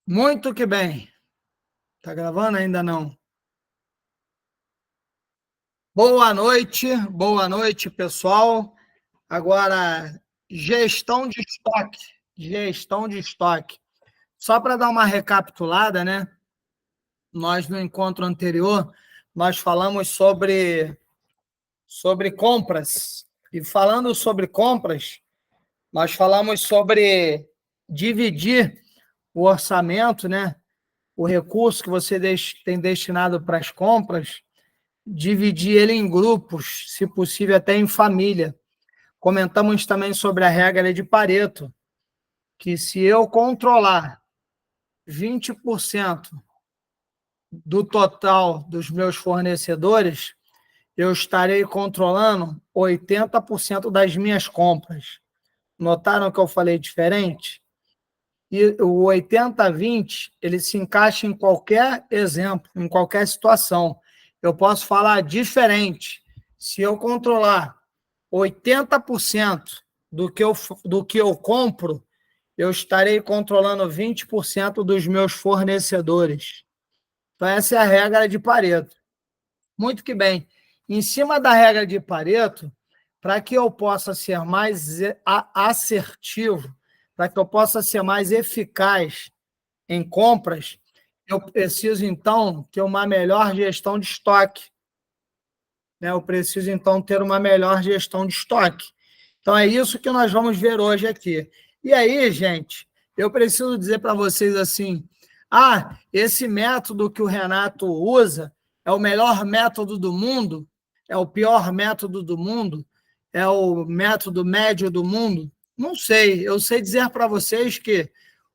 Muito que bem. Tá gravando? Ainda não. Boa noite, pessoal. Agora, gestão de estoque. Só para dar uma recapitulada, né? Nós no encontro anterior, nós falamos sobre compras. E falando sobre compras, nós falamos sobre dividir o orçamento, né? O recurso que você tem destinado para as compras, dividir ele em grupos, se possível até em família. Comentamos também sobre a regra de Pareto, que se eu controlar 20% do total dos meus fornecedores, eu estarei controlando 80% das minhas compras. Notaram que eu falei diferente? E o 80-20, ele se encaixa em qualquer exemplo, em qualquer situação. Eu posso falar diferente. Se eu controlar 80% do que eu compro, eu estarei controlando 20% dos meus fornecedores. Então, essa é a regra de Pareto. Muito que bem. Em cima da regra de Pareto, para que eu possa ser mais assertivo, para que eu possa ser mais eficaz em compras, eu preciso, então, ter uma melhor gestão de estoque. Né? Eu preciso, então, ter uma melhor gestão de estoque. Então, é isso que nós vamos ver hoje aqui. E aí, gente, eu preciso dizer para vocês assim, esse método que o Renato usa é o melhor método do mundo, é o pior método do mundo, é o método médio do mundo. Não sei, eu sei dizer para vocês que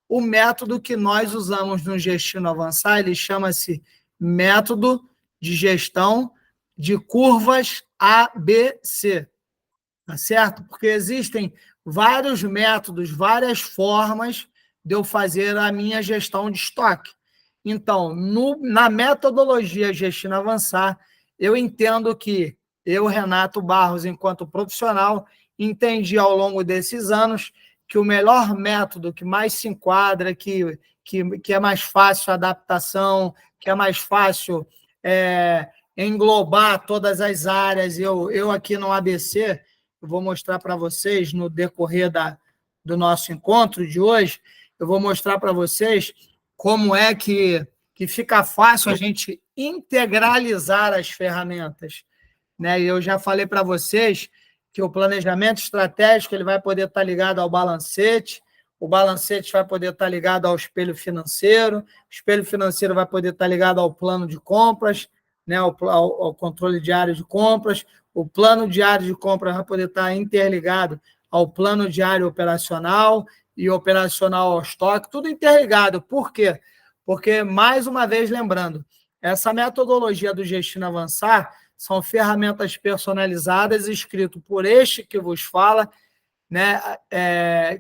o método que nós usamos no Gestino Avançar, ele chama-se método de gestão de curvas ABC, tá certo? Porque existem vários métodos, várias formas de eu fazer a minha gestão de estoque. Então, na metodologia Gestino Avançar, eu entendo que eu, Renato Barros, enquanto profissional, entendi ao longo desses anos que o melhor método que mais se enquadra, que é mais fácil a adaptação, que é mais fácil englobar todas as áreas. Eu aqui no ABC, eu vou mostrar para vocês no decorrer do nosso encontro de hoje, eu vou mostrar para vocês como é que fica fácil a gente integralizar as ferramentas. Né? E eu já falei para vocês que o planejamento estratégico ele vai poder estar ligado ao balancete, o balancete vai poder estar ligado ao espelho financeiro, o espelho financeiro vai poder estar ligado ao plano de compras, né? ao controle diário de compras, o plano diário de compras vai poder estar interligado ao plano diário operacional e operacional ao estoque, tudo interligado. Por quê? Porque, mais uma vez, lembrando, essa metodologia do Gestino Avançar são ferramentas personalizadas, escrito por este que vos fala, né,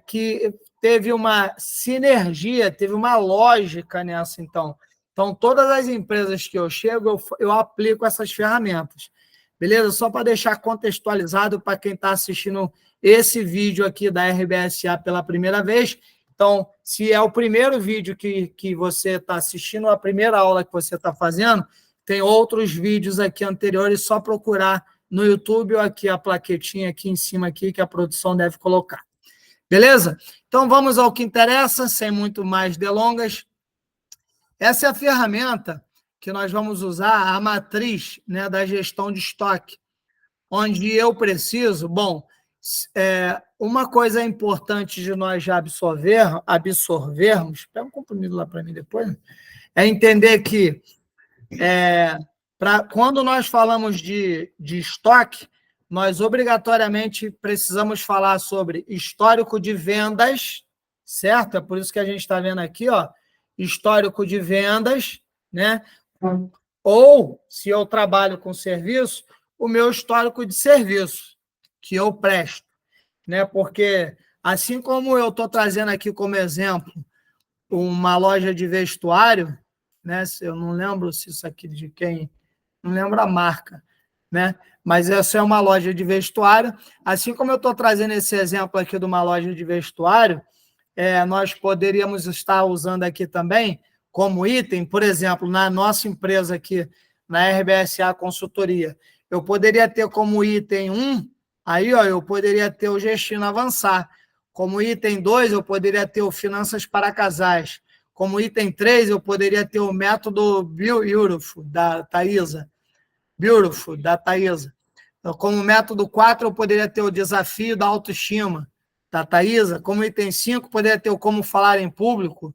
que teve uma sinergia, teve uma lógica nessa, então. Então, todas as empresas que eu chego, eu aplico essas ferramentas. Beleza? Só para deixar contextualizado para quem está assistindo esse vídeo aqui da RBSA pela primeira vez. Então, se é o primeiro vídeo que você está assistindo, a primeira aula que você está fazendo, tem outros vídeos aqui anteriores, só procurar no YouTube ou aqui a plaquetinha aqui em cima aqui que a produção deve colocar. Beleza? Então, vamos ao que interessa, sem muito mais delongas. Essa é a ferramenta que nós vamos usar, a matriz, né, da gestão de estoque, onde eu preciso... Bom, uma coisa importante de nós já absorvermos, pega um comprimido lá para mim depois, é entender que quando nós falamos de estoque, nós obrigatoriamente precisamos falar sobre histórico de vendas, certo? É por isso que a gente está vendo aqui, ó, histórico de vendas, né? Ou, se eu trabalho com serviço, o meu histórico de serviço, que eu presto, né? Porque, assim como eu estou trazendo aqui como exemplo uma loja de vestuário, né? Eu não lembro se isso aqui de quem, não lembro a marca, né? Mas essa é uma loja de vestuário. Assim como eu estou trazendo esse exemplo aqui de uma loja de vestuário, nós poderíamos estar usando aqui também como item, por exemplo, na nossa empresa aqui, na RBSA Consultoria, eu poderia ter como item 1, aí ó, eu poderia ter o Gestino Avançar. Como item 2, eu poderia ter o Finanças para Casais. Como item 3, eu poderia ter o método Beautiful, da Thaisa. Beautiful, da Thaisa. Então, como método 4, eu poderia ter o Desafio da Autoestima, da Thaisa. Como item 5, poderia ter o Como Falar em Público,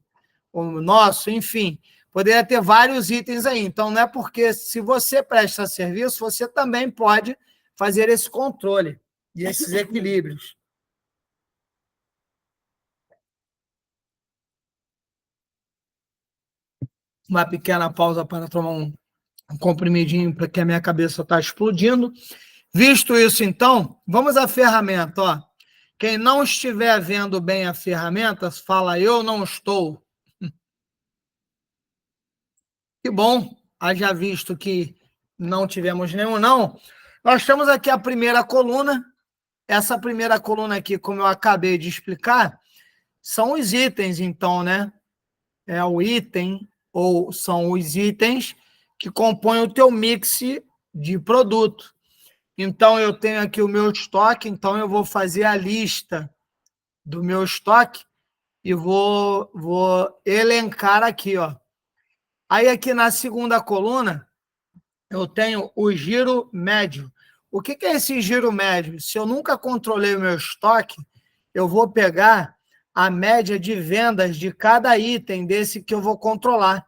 o nosso, enfim. Poderia ter vários itens aí. Então, não é porque se você presta serviço, você também pode fazer esse controle e esses equilíbrios. Uma pequena pausa para tomar um comprimidinho, porque a minha cabeça está explodindo. Visto isso, então, vamos à ferramenta. Ó. Quem não estiver vendo bem a ferramenta, fala, eu não estou. Que bom, haja visto que não tivemos nenhum não. Nós temos aqui a primeira coluna. Essa primeira coluna aqui, como eu acabei de explicar, são os itens, então, né? É o item, ou são os itens que compõem o teu mix de produto. Então, eu tenho aqui o meu estoque, então eu vou fazer a lista do meu estoque e vou elencar aqui, ó. Aí, aqui na segunda coluna, eu tenho o giro médio. O que é esse giro médio? Se eu nunca controlei o meu estoque, eu vou pegar a média de vendas de cada item desse que eu vou controlar.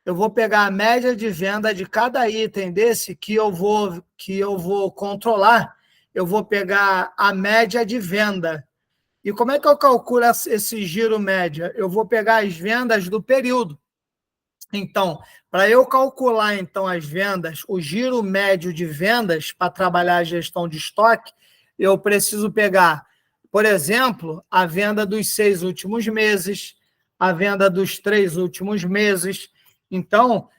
Eu vou pegar a média de venda de cada item desse que eu vou controlar. Eu vou pegar a média de venda. E como é que eu calculo esse giro média? Eu vou pegar as vendas do período. Então, para eu calcular então as vendas, o giro médio de vendas para trabalhar a gestão de estoque, eu preciso pegar, por exemplo, a venda dos 6 últimos meses, a venda dos 3 últimos meses. Então,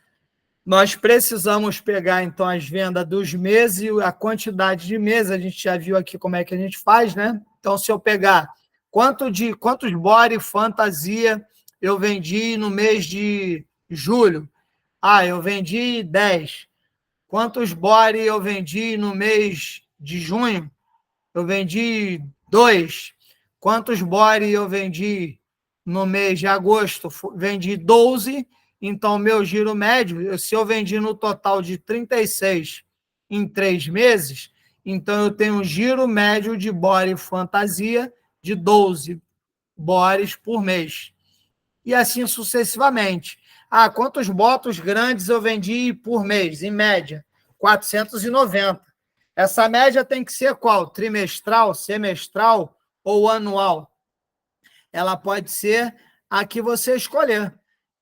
nós precisamos pegar então as vendas dos meses e a quantidade de meses. A gente já viu aqui como é que a gente faz, né? Então, se eu pegar quantos body fantasia eu vendi no mês de julho. Eu vendi 10. Quantos body eu vendi no mês de junho? Eu vendi 2. Quantos body eu vendi no mês de agosto? Vendi 12. Então, meu giro médio, se eu vendi no total de 36 em 3 meses, então eu tenho um giro médio de body fantasia de 12 bodies por mês. E assim sucessivamente. Quantos botos grandes eu vendi por mês, em média? 490. Essa média tem que ser qual? Trimestral, semestral ou anual? Ela pode ser a que você escolher.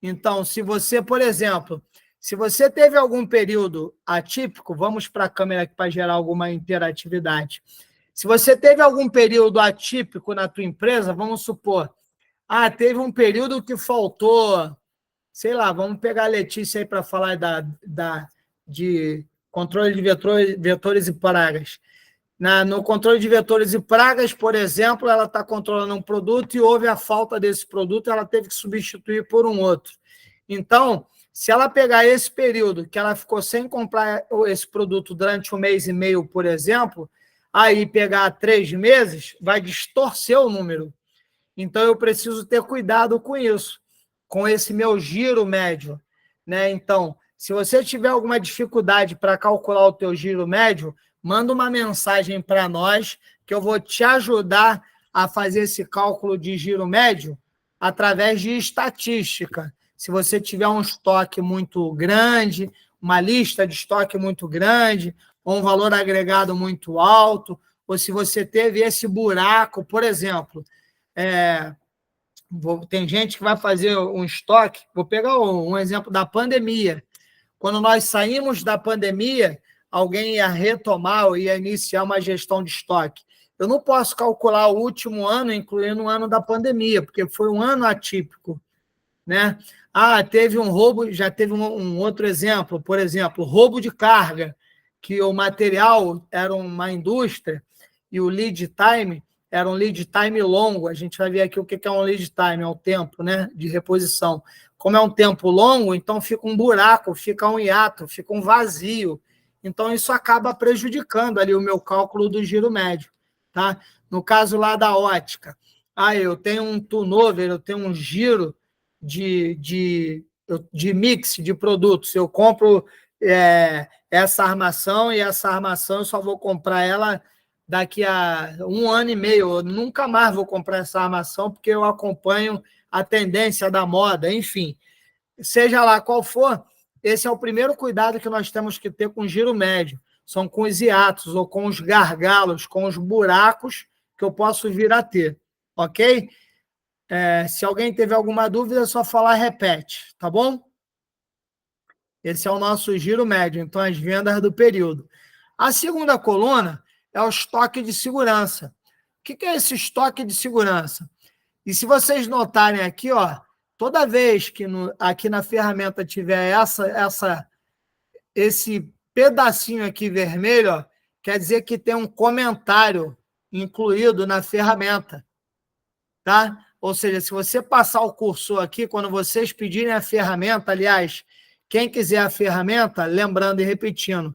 Então, se você, por exemplo, se você teve algum período atípico, vamos para a câmera aqui para gerar alguma interatividade. Se você teve algum período atípico na tua empresa, vamos supor, teve um período que faltou, sei lá, vamos pegar a Letícia aí para falar de controle de vetores e pragas. No controle de vetores e pragas, por exemplo, ela está controlando um produto e houve a falta desse produto, ela teve que substituir por um outro. Então, se ela pegar esse período que ela ficou sem comprar esse produto durante 1 mês e meio, por exemplo, aí pegar 3 meses, vai distorcer o número. Então, eu preciso ter cuidado com isso, com esse meu giro médio, né? Então, se você tiver alguma dificuldade para calcular o teu giro médio, manda uma mensagem para nós, que eu vou te ajudar a fazer esse cálculo de giro médio através de estatística. Se você tiver um estoque muito grande, uma lista de estoque muito grande, ou um valor agregado muito alto, ou se você teve esse buraco, por exemplo, tem gente que vai fazer um estoque, vou pegar um exemplo da pandemia. Quando nós saímos da pandemia, alguém ia retomar ou ia iniciar uma gestão de estoque. Eu não posso calcular o último ano, incluindo o ano da pandemia, porque foi um ano atípico, né? Teve um roubo, já teve um outro exemplo, por exemplo, roubo de carga, que o material era uma indústria e o lead time era um lead time longo. A gente vai ver aqui o que é um lead time, é o tempo, né, de reposição. Como é um tempo longo, então fica um buraco, fica um hiato, fica um vazio. Então, isso acaba prejudicando ali o meu cálculo do giro médio. Tá? No caso lá da ótica, eu tenho um turnover, eu tenho um giro de mix de produtos. Eu compro essa armação e essa armação eu só vou comprar ela daqui a 1 ano e meio. Eu nunca mais vou comprar essa armação porque eu acompanho a tendência da moda, enfim. Seja lá qual for, esse é o primeiro cuidado que nós temos que ter com o giro médio. São com os hiatos ou com os gargalos, com os buracos que eu posso vir a ter, ok? Se alguém teve alguma dúvida, é só falar, repete, tá bom? Esse é o nosso giro médio, então as vendas do período. A segunda coluna é o estoque de segurança. O que é esse estoque de segurança? E se vocês notarem aqui, ó, toda vez que aqui na ferramenta tiver esse pedacinho aqui vermelho, ó, quer dizer que tem um comentário incluído na ferramenta, tá? Ou seja, se você passar o cursor aqui, quando vocês pedirem a ferramenta, aliás, quem quiser a ferramenta, lembrando e repetindo,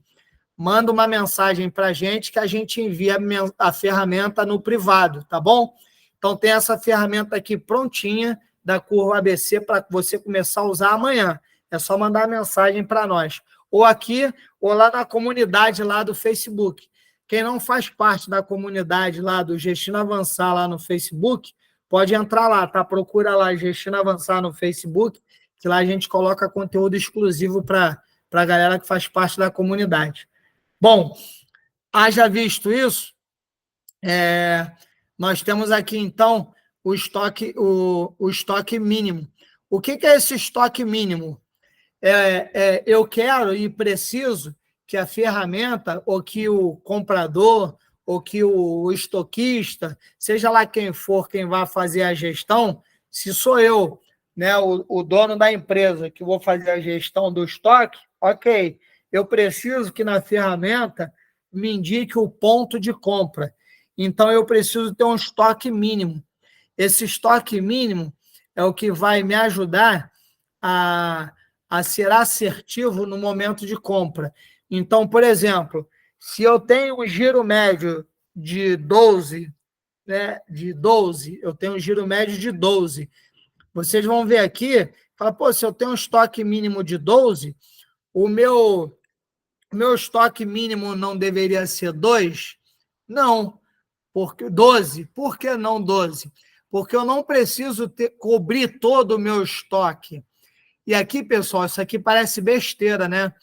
manda uma mensagem para a gente que a gente envia a ferramenta no privado, tá bom? Então, tem essa ferramenta aqui prontinha da curva ABC para você começar a usar amanhã. É só mandar a mensagem para nós. Ou aqui, ou lá na comunidade lá do Facebook. Quem não faz parte da comunidade lá do Gestino Avançar lá no Facebook, pode entrar lá, tá? Procura lá Gestino Avançar no Facebook, que lá a gente coloca conteúdo exclusivo para a galera que faz parte da comunidade. Bom, haja visto isso, nós temos aqui, então, o estoque mínimo. O que é esse estoque mínimo? Eu quero e preciso que a ferramenta, ou que o comprador, ou que o estoquista, seja lá quem for, quem vai fazer a gestão, se sou eu, né, o dono da empresa, que vou fazer a gestão do estoque, ok, eu preciso que na ferramenta me indique o ponto de compra. Então, eu preciso ter um estoque mínimo. Esse estoque mínimo é o que vai me ajudar a ser assertivo no momento de compra. Então, por exemplo, se eu tenho um giro médio de 12, né, eu tenho um giro médio de 12. Vocês vão ver aqui, fala, pô, se eu tenho um estoque mínimo de 12, o meu estoque mínimo não deveria ser 2? Não, porque 12. Por que não 12? Porque eu não preciso cobrir todo o meu estoque. E aqui, pessoal, isso aqui parece besteira, né?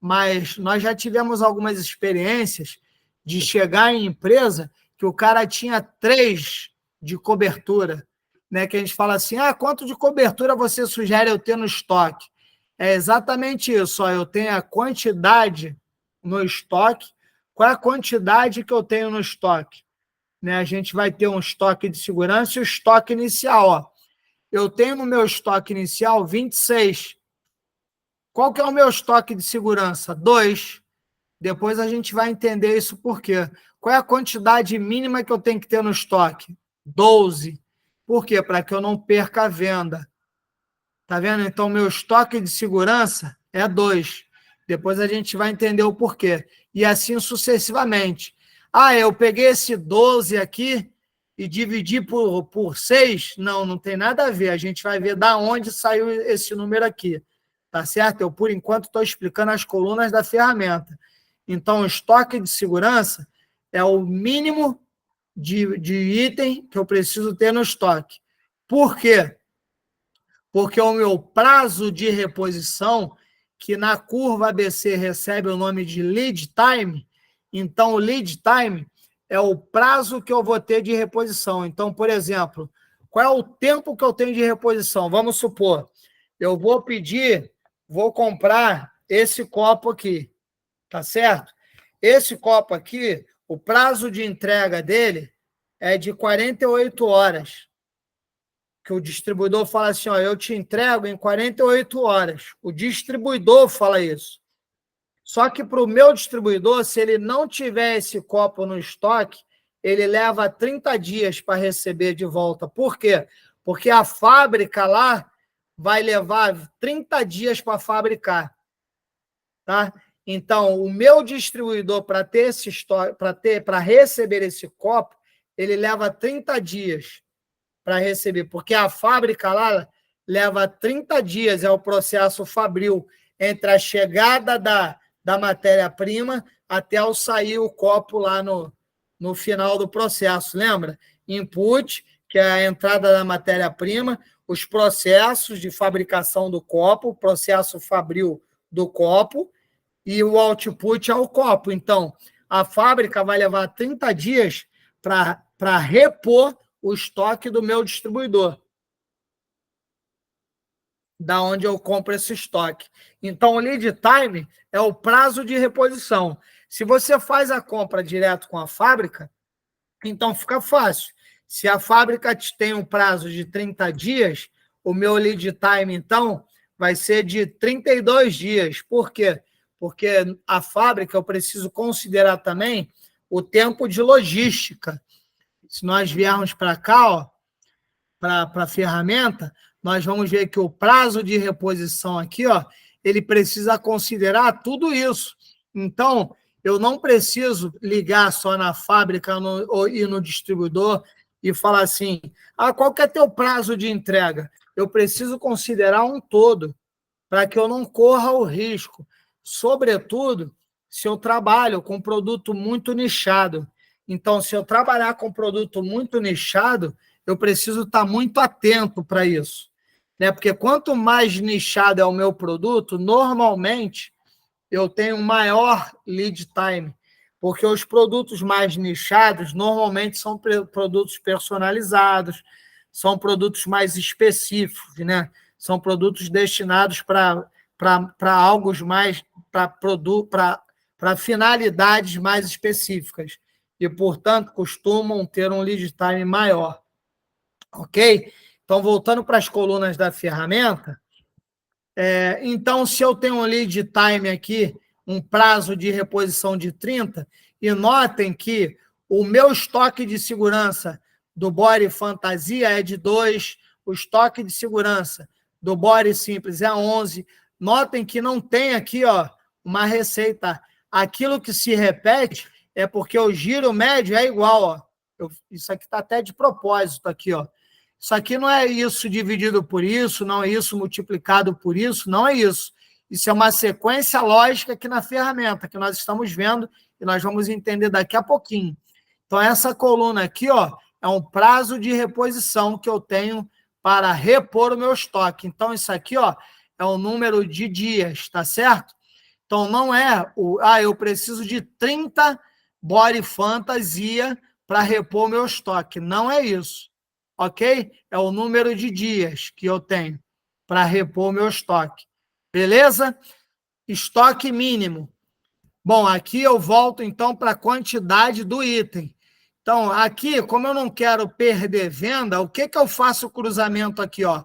Mas nós já tivemos algumas experiências de chegar em empresa que o cara tinha 3 de cobertura, né? Que a gente fala assim, quanto de cobertura você sugere eu ter no estoque? É exatamente isso, ó, eu tenho a quantidade no estoque. Qual é a quantidade que eu tenho no estoque? Né? A gente vai ter um estoque de segurança e o estoque inicial. Ó. Eu tenho no meu estoque inicial 26. Qual que é o meu estoque de segurança? 2. Depois a gente vai entender isso por quê. Qual é a quantidade mínima que eu tenho que ter no estoque? 12. Por quê? Para que eu não perca a venda. Tá vendo? Então, meu estoque de segurança é 2. Depois a gente vai entender o porquê. E assim sucessivamente. Eu peguei esse 12 aqui e dividi por 6? Não tem nada a ver. A gente vai ver da onde saiu esse número aqui. Tá certo? Eu, por enquanto, estou explicando as colunas da ferramenta. Então, o estoque de segurança é o mínimo de item que eu preciso ter no estoque. Por quê? Porque o meu prazo de reposição, que na curva ABC recebe o nome de lead time, então o lead time é o prazo que eu vou ter de reposição. Então, por exemplo, qual é o tempo que eu tenho de reposição? Vamos supor, eu vou comprar esse copo aqui, tá certo? Esse copo aqui, o prazo de entrega dele é de 48 horas. Que o distribuidor fala assim, eu te entrego em 48 horas. O distribuidor fala isso. Só que para o meu distribuidor, se ele não tiver esse copo no estoque, ele leva 30 dias para receber de volta. Por quê? Porque a fábrica lá vai levar 30 dias para fabricar. Tá? Então, o meu distribuidor, para receber esse copo, ele leva 30 dias para receber, porque a fábrica lá leva 30 dias, é o processo fabril, entre a chegada da matéria-prima até o sair o copo lá no final do processo, lembra? Input, que é a entrada da matéria-prima, os processos de fabricação do copo, o processo fabril do copo, e o output é o copo. Então, a fábrica vai levar 30 dias para repor o estoque do meu distribuidor, da onde eu compro esse estoque. Então, o lead time é o prazo de reposição. Se você faz a compra direto com a fábrica, então fica fácil. Se a fábrica tem um prazo de 30 dias, o meu lead time, então, vai ser de 32 dias. Por quê? Porque a fábrica eu preciso considerar também o tempo de logística. Se nós viermos para cá, ó, para a ferramenta, nós vamos ver que o prazo de reposição aqui, ó, ele precisa considerar tudo isso. Então, eu não preciso ligar só na fábrica e no distribuidor e falar assim, qual que é teu prazo de entrega? Eu preciso considerar um todo, para que eu não corra o risco, sobretudo se eu trabalho com produto muito nichado. Então, se eu trabalhar com produto muito nichado, eu preciso estar muito atento para isso, né? Porque quanto mais nichado é o meu produto, normalmente eu tenho maior lead time, porque os produtos mais nichados normalmente são produtos personalizados, são produtos mais específicos, né? São produtos destinados para algo mais, para finalidades mais específicas e, portanto, costumam ter um lead time maior. Ok? Então, voltando para as colunas da ferramenta, então, se eu tenho um lead time aqui, um prazo de reposição de 30, e notem que o meu estoque de segurança do Body Fantasia é de 2, o estoque de segurança do Body Simples é 11. Notem que não tem aqui, ó, uma receita. Aquilo que se repete é porque o giro médio é igual, ó. Isso aqui está até de propósito aqui, ó. Isso aqui não é isso dividido por isso, não é isso multiplicado por isso, não é isso. Isso é uma sequência lógica aqui na ferramenta, que nós estamos vendo e nós vamos entender daqui a pouquinho. Então, essa coluna aqui, ó, é um prazo de reposição que eu tenho para repor o meu estoque. Então, isso aqui, ó, é o número de dias, tá certo? Então, não é eu preciso de 30 Body Fantasia para repor o meu estoque. Não é isso. Ok? É o número de dias que eu tenho para repor o meu estoque. Beleza? Estoque mínimo. Bom, aqui eu volto, então, para a quantidade do item. Então, aqui, como eu não quero perder venda, o que eu faço o cruzamento aqui, ó?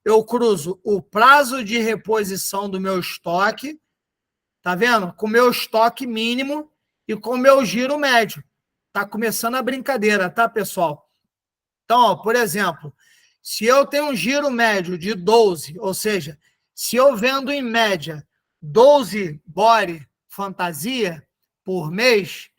Eu cruzo o prazo de reposição do meu estoque, tá vendo? Com o meu estoque mínimo e com o meu giro médio. Tá começando a brincadeira, tá, pessoal? Então, ó, por exemplo, se eu tenho um giro médio de 12, ou seja, se eu vendo em média 12 Body Fantasia por mês,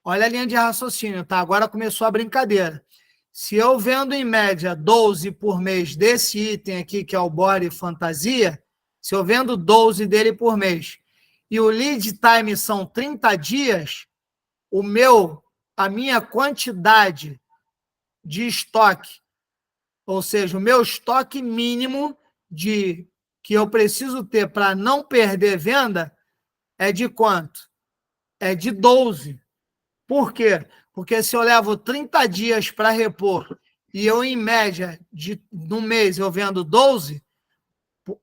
olha a linha de raciocínio, tá? Agora começou a brincadeira. Se eu vendo em média 12 por mês desse item aqui, que é o Body Fantasia, se eu vendo 12 dele por mês, e o lead time são 30 dias, a minha quantidade de estoque, ou seja, o meu estoque mínimo que eu preciso ter para não perder venda é de quanto? É de 12. Por quê? Porque se eu levo 30 dias para repor e eu, em média, no mês eu vendo 12,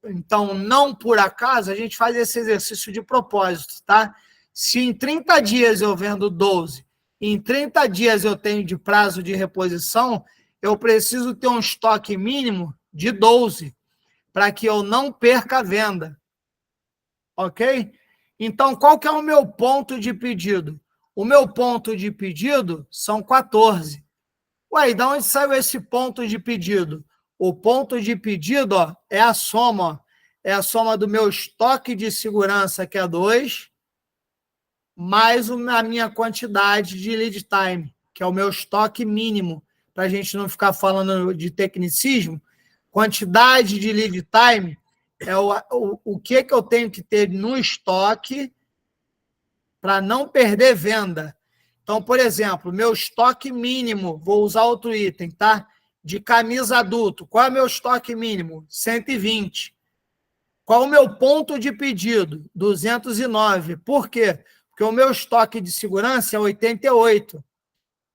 então, não por acaso, a gente faz esse exercício de propósito, tá? Se em 30 dias eu vendo 12, em 30 dias eu tenho de prazo de reposição, eu preciso ter um estoque mínimo de 12, para que eu não perca a venda. Ok? Então, qual que é o meu ponto de pedido? o meu ponto de pedido são 14. Ué, e de onde saiu esse ponto de pedido? O ponto de pedido, ó, é a soma, ó. É a soma do meu estoque de segurança, que é 2, mais a minha quantidade de lead time, que é o meu estoque mínimo, para a gente não ficar falando de tecnicismo. Quantidade de lead time é o que eu tenho que ter no estoque para não perder venda. Então, por exemplo, meu estoque mínimo, vou usar outro item, tá? De camisa adulto. Qual é o meu estoque mínimo? 120. Qual é o meu ponto de pedido? 209. Por quê? Porque o meu estoque de segurança é 88.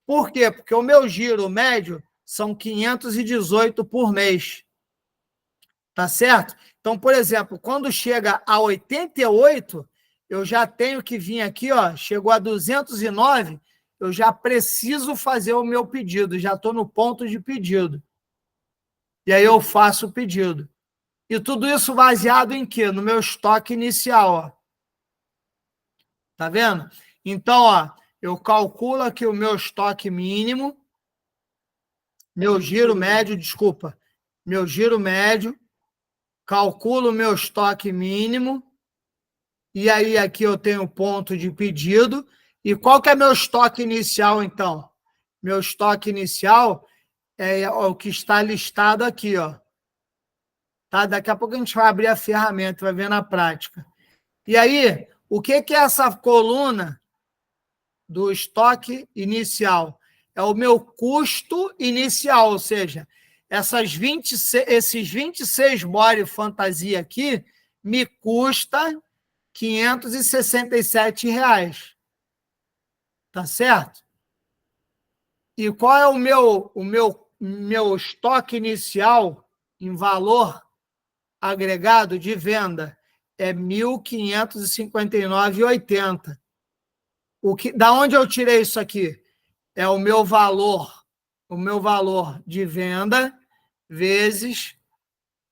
Por quê? Porque o meu giro médio são 518 por mês. Tá certo? Então, por exemplo, quando chega a 88, eu já tenho que vir aqui, ó, chegou a 209, eu já preciso fazer o meu pedido, já estou no ponto de pedido. E aí eu faço o pedido. E tudo isso baseado em quê? No meu estoque inicial, ó. Tá vendo? Então, ó, eu calculo aqui o meu estoque mínimo, meu giro médio, desculpa, meu giro médio, calculo o meu estoque mínimo, e aí aqui eu tenho o ponto de pedido. E qual que é meu estoque inicial, então? Meu estoque inicial é o que está listado aqui, ó. Tá? Daqui a pouco a gente vai abrir a ferramenta, vai ver na prática. E aí, o que é essa coluna do estoque inicial? É o meu custo inicial, ou seja, esses 26 body fantasia aqui me custa R$ 567. Tá certo? E qual é o meu estoque inicial em valor agregado de venda? É R$ 1.559,80. Da onde eu tirei isso aqui? É o meu valor de venda vezes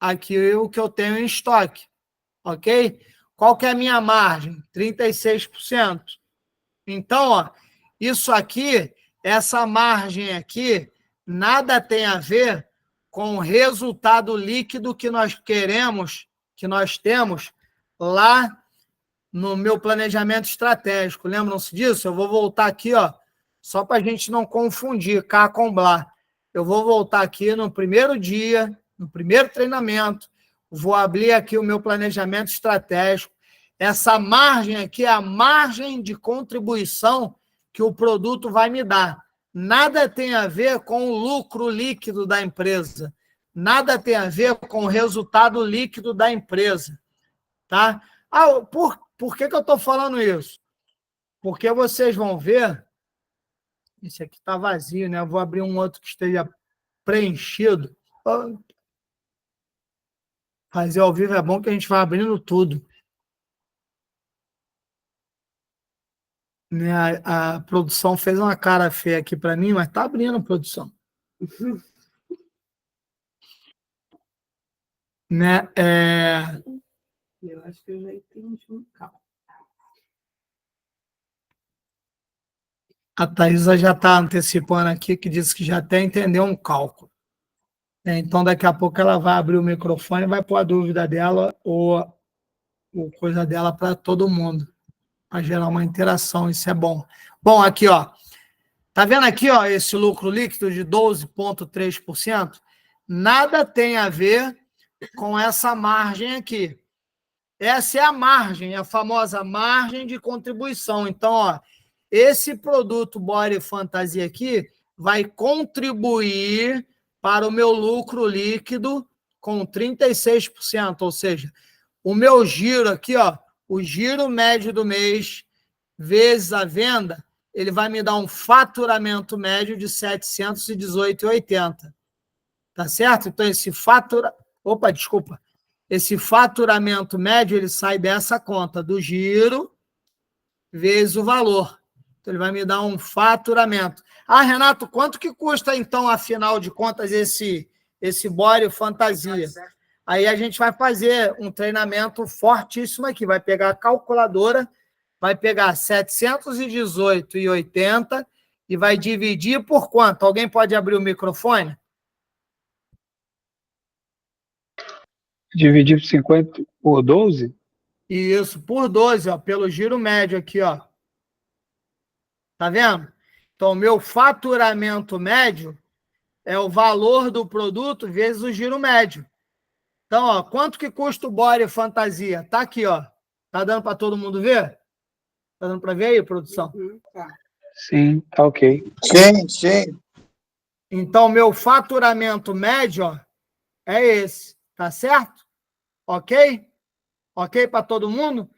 aqui o que eu tenho em estoque, ok? Qual que é a minha margem? 36%. Então, ó, isso aqui, essa margem aqui, nada tem a ver com o resultado líquido que nós queremos, que nós temos lá no meu planejamento estratégico. Lembram-se disso? Eu vou voltar aqui, ó, só para a gente não confundir cá com blá. Eu vou voltar aqui no primeiro dia, no primeiro treinamento, vou abrir aqui o meu planejamento estratégico. Essa margem aqui é a margem de contribuição que o produto vai me dar. Nada tem a ver com o lucro líquido da empresa. Nada tem a ver com o resultado líquido da empresa. Tá? Por que eu estou falando isso? Porque vocês vão ver... Esse aqui está vazio, né? Eu vou abrir um outro que esteja preenchido. Fazer ao vivo é bom que a gente vai abrindo tudo. Né? A produção fez uma cara feia aqui para mim, mas está abrindo, produção. Né? Eu acho que eu já entendi um cálculo. A Thaisa já está antecipando aqui, que diz que já até entendeu um cálculo. Então, daqui a pouco ela vai abrir o microfone e vai pôr a dúvida dela ou coisa dela para todo mundo, para gerar uma interação, isso é bom. Bom, aqui, ó. Tá vendo aqui, ó, esse lucro líquido de 12,3%? Nada tem a ver com essa margem aqui. Essa é a margem, a famosa margem de contribuição. Então, ó, esse produto Body Fantasia aqui vai contribuir para o meu lucro líquido com 36%, ou seja, o meu giro aqui, ó, o giro médio do mês vezes a venda, ele vai me dar um faturamento médio de R$ 718,80. Tá certo? Então, esse faturamento médio, ele sai dessa conta, do giro vezes o valor. Então, ele vai me dar um faturamento. Ah, Renato, quanto que custa, então, afinal de contas, esse Body Fantasia? Aí a gente vai fazer um treinamento fortíssimo aqui, vai pegar a calculadora, vai pegar 718,80 e vai dividir por quanto? Alguém pode abrir o microfone? Dividir por 50 por 12? Isso, por 12, ó, pelo giro médio aqui, ó. Tá vendo? Então, o meu faturamento médio é o valor do produto vezes o giro médio. Então, ó, quanto que custa o body fantasia? Tá aqui, ó. Tá dando para todo mundo ver? Tá dando para ver aí, produção? Tá. Sim, tá ok. Sim, sim. Então, meu faturamento médio, ó, é esse, tá certo? Ok? Ok para todo mundo?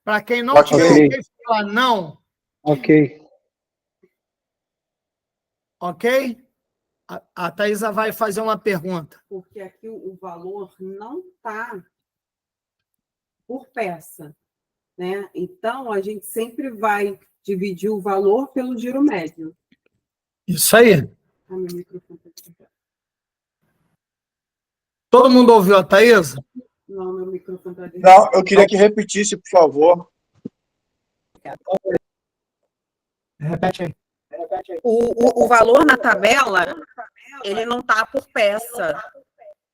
Para quem não Ok. tiver ok, fala não. Ok. Ok? A Thaisa vai fazer uma pergunta. Porque aqui o valor não está por peça, né? Então, a gente sempre vai dividir o valor pelo giro médio. Isso aí. Ah, meu microfone está desligado. Todo mundo ouviu a Thaisa? Não, meu microfone está desligado. Não, eu queria que repetisse, por favor. Repete aí. O valor na tabela, ele não está por peça,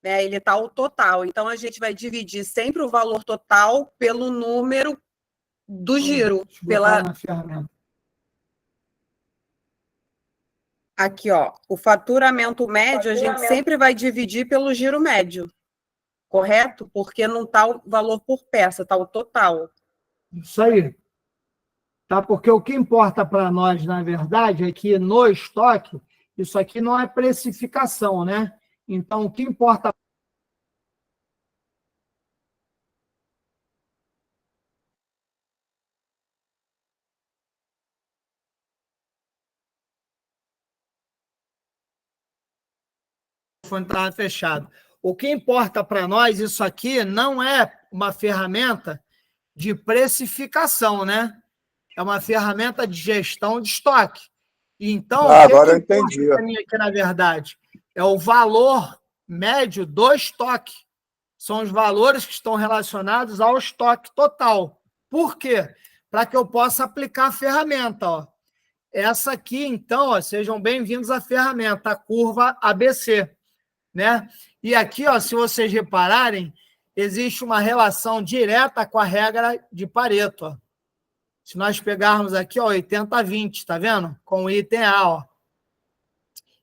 né? Ele está o total. Então, a gente vai dividir sempre o valor total pelo número do giro. Na ferramenta. Aqui, ó, o faturamento médio, a gente sempre vai dividir pelo giro médio, correto? Porque não está o valor por peça, está o total. Isso aí. Tá? Porque o que importa para nós, na verdade, é que no estoque, isso aqui não é precificação, né? Então, o que importa estava fechado. O que importa para nós, isso aqui não é uma ferramenta de precificação, né? É uma ferramenta de gestão de estoque. Então, o que Agora eu importa entendi. para mim aqui, na verdade, é o valor médio do estoque. São os valores que estão relacionados ao estoque total. Por quê? Para que eu possa aplicar a ferramenta. Ó. Essa aqui, então, ó, sejam bem-vindos à ferramenta, a curva ABC. Né? E aqui, ó, se vocês repararem, existe uma relação direta com a regra de Pareto. Ó. Se nós pegarmos aqui, ó, 80-20, tá vendo? Com o item A, ó,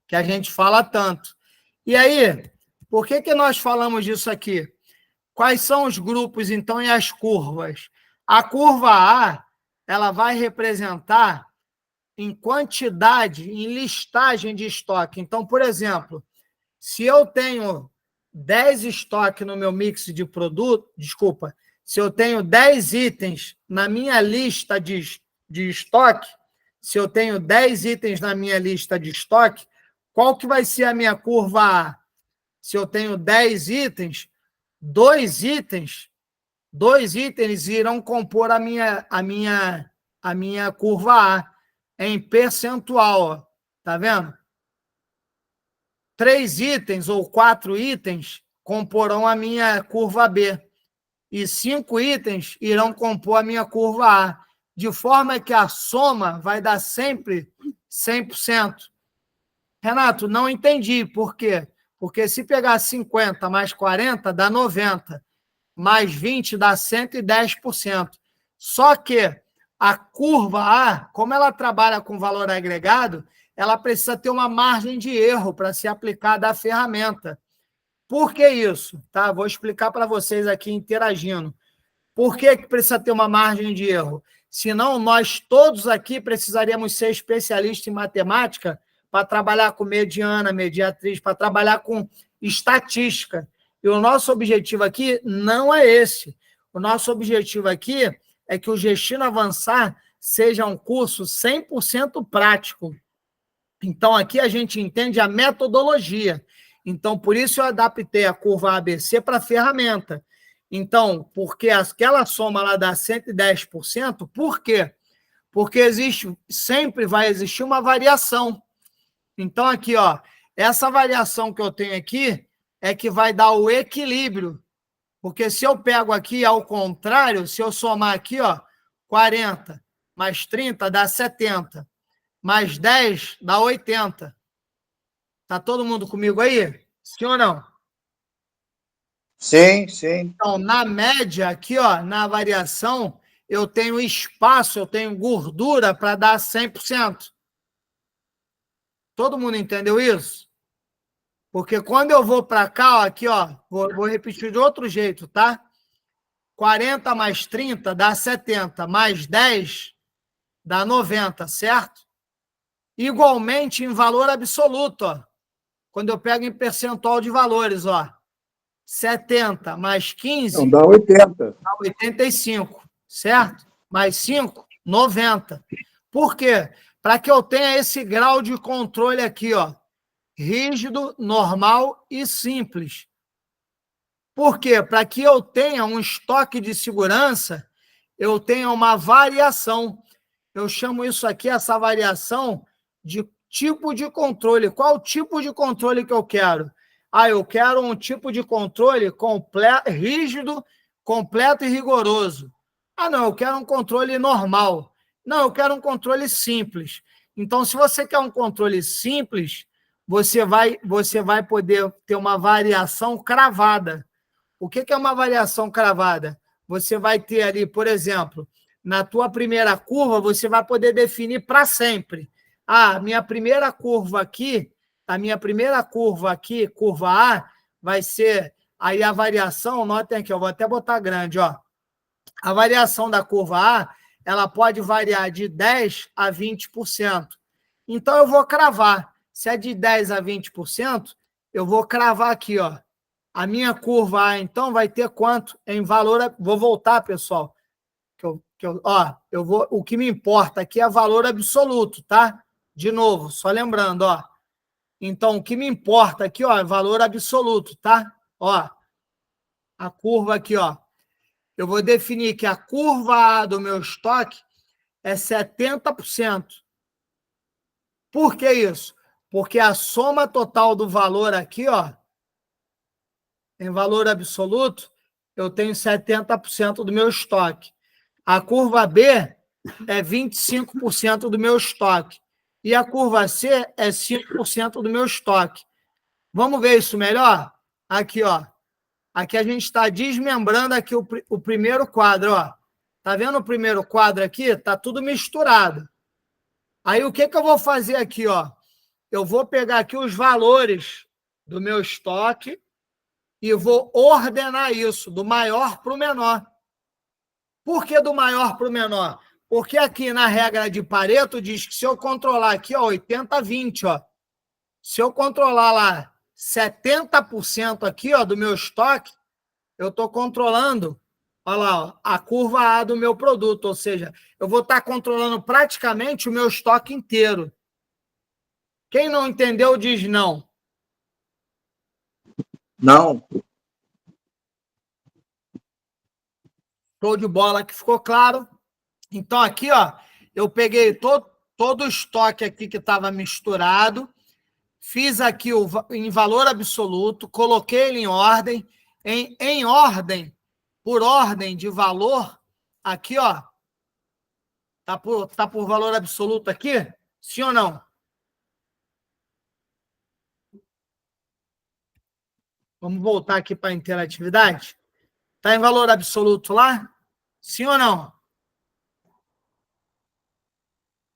que a gente fala tanto. E aí, por que nós falamos disso aqui? Quais são os grupos, então, e as curvas? A curva A, ela vai representar em quantidade, em listagem de estoque. Então, por exemplo, se eu tenho 10 estoques no meu mix de produto, desculpa, se eu tenho 10 itens na minha lista de estoque, se eu tenho 10 itens na minha lista de estoque, qual que vai ser a minha curva A? Se eu tenho 10 itens, dois itens irão compor a minha curva A em percentual, ó. Tá vendo? 3 itens ou 4 itens comporão a minha curva B e 5 itens irão compor a minha curva A, de forma que a soma vai dar sempre 100%. Renato, não entendi. Por quê? Porque se pegar 50 mais 40, dá 90. Mais 20 dá 110%. Só que a curva A, como ela trabalha com valor agregado, ela precisa ter uma margem de erro para ser aplicada à ferramenta. Por que isso? Tá? Vou explicar para vocês aqui interagindo. Por que precisa ter uma margem de erro? Senão, nós todos aqui precisaríamos ser especialistas em matemática para trabalhar com mediana, mediatriz, para trabalhar com estatística. E o nosso objetivo aqui não é esse. O nosso objetivo aqui é que o Gestino Avançar seja um curso 100% prático. Então, aqui a gente entende a metodologia. Então, por isso eu adaptei a curva ABC para a ferramenta. Então, porque aquela soma lá dá 110%, por quê? Porque sempre vai existir uma variação. Então, aqui, ó, essa variação que eu tenho aqui é que vai dar o equilíbrio. Porque se eu pego aqui ao contrário, se eu somar aqui, ó, 40 mais 30 dá 70. Mais 10 dá 80. Tá todo mundo comigo aí? Sim ou não? Sim, sim. Então, na média, aqui, ó, na variação, eu tenho espaço, eu tenho gordura para dar 100%. Todo mundo entendeu isso? Porque quando eu vou para cá, ó, aqui, ó, vou repetir de outro jeito, tá? 40 mais 30 dá 70, mais 10 dá 90, certo? Igualmente em valor absoluto, ó. Quando eu pego em percentual de valores, ó. 70 mais 15 Então dá 80. dá 85, certo? Mais 5, 90. Por quê? Para que eu tenha esse grau de controle aqui, ó. Rígido, normal e simples. Por quê? Para que eu tenha um estoque de segurança, eu tenha uma variação. Eu chamo isso aqui, essa variação, de tipo de controle. Qual tipo de controle que eu quero? Ah, eu quero um tipo de controle rígido, completo e rigoroso. Ah, não, eu quero um controle normal. Não, eu quero um controle simples. Então, se você quer um controle simples, você vai poder ter uma variação cravada. O que é uma variação cravada? Você vai ter ali, por exemplo, na tua primeira curva, você vai poder definir para sempre. Ah, minha primeira curva aqui, curva A, vai ser aí a variação, notem aqui, eu vou até botar grande, ó. A variação da curva A, ela pode variar de 10% a 20%. Então, eu vou cravar. Se é de 10% a 20%, eu vou cravar aqui, ó. A minha curva A, então, vai ter quanto em valor... Vou voltar, pessoal. O que me importa aqui é valor absoluto, tá? De novo, só lembrando, ó. Então, o que me importa aqui, ó, é valor absoluto, tá? Ó, a curva aqui, ó. Eu vou definir que a curva A do meu estoque é 70%. Por que isso? Porque a soma total do valor aqui, ó, em valor absoluto, eu tenho 70% do meu estoque. A curva B é 25% do meu estoque. E a curva C é 5% do meu estoque. Vamos ver isso melhor? Aqui, ó. Aqui a gente está desmembrando aqui o primeiro quadro, ó. Tá vendo o primeiro quadro aqui? Tá tudo misturado. Aí o que eu vou fazer aqui, ó? Eu vou pegar aqui os valores do meu estoque e vou ordenar isso, do maior para o menor. Por que do maior para o menor? Porque aqui na regra de Pareto diz que se eu controlar aqui, ó, 80-20, ó. Se eu controlar lá 70% aqui, ó, do meu estoque, eu estou controlando, olha lá, ó, a curva A do meu produto, ou seja, eu vou estar controlando praticamente o meu estoque inteiro. Quem não entendeu, diz não. Não. Show de bola, que ficou claro. Então, aqui, ó, eu peguei todo o estoque aqui que estava misturado, fiz aqui em valor absoluto, coloquei ele em ordem, em ordem, por ordem de valor, aqui, ó, tá por valor absoluto aqui? Sim ou não? Vamos voltar aqui para a interatividade? Está em valor absoluto lá? Sim ou não?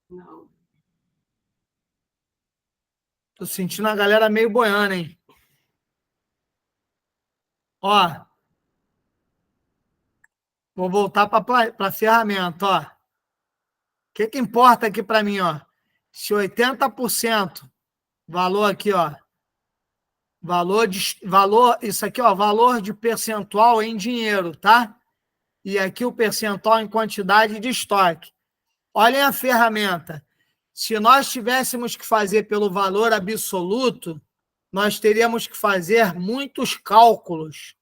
Não. Estou sentindo a galera meio boiana, hein? Ó, vou voltar para a ferramenta, ó. O que importa aqui para mim, ó? Se 80%, valor aqui, ó. Isso aqui, ó, valor de percentual em dinheiro, tá? E aqui o percentual em quantidade de estoque. Olhem a ferramenta. Se nós tivéssemos que fazer pelo valor absoluto, nós teríamos que fazer muitos cálculos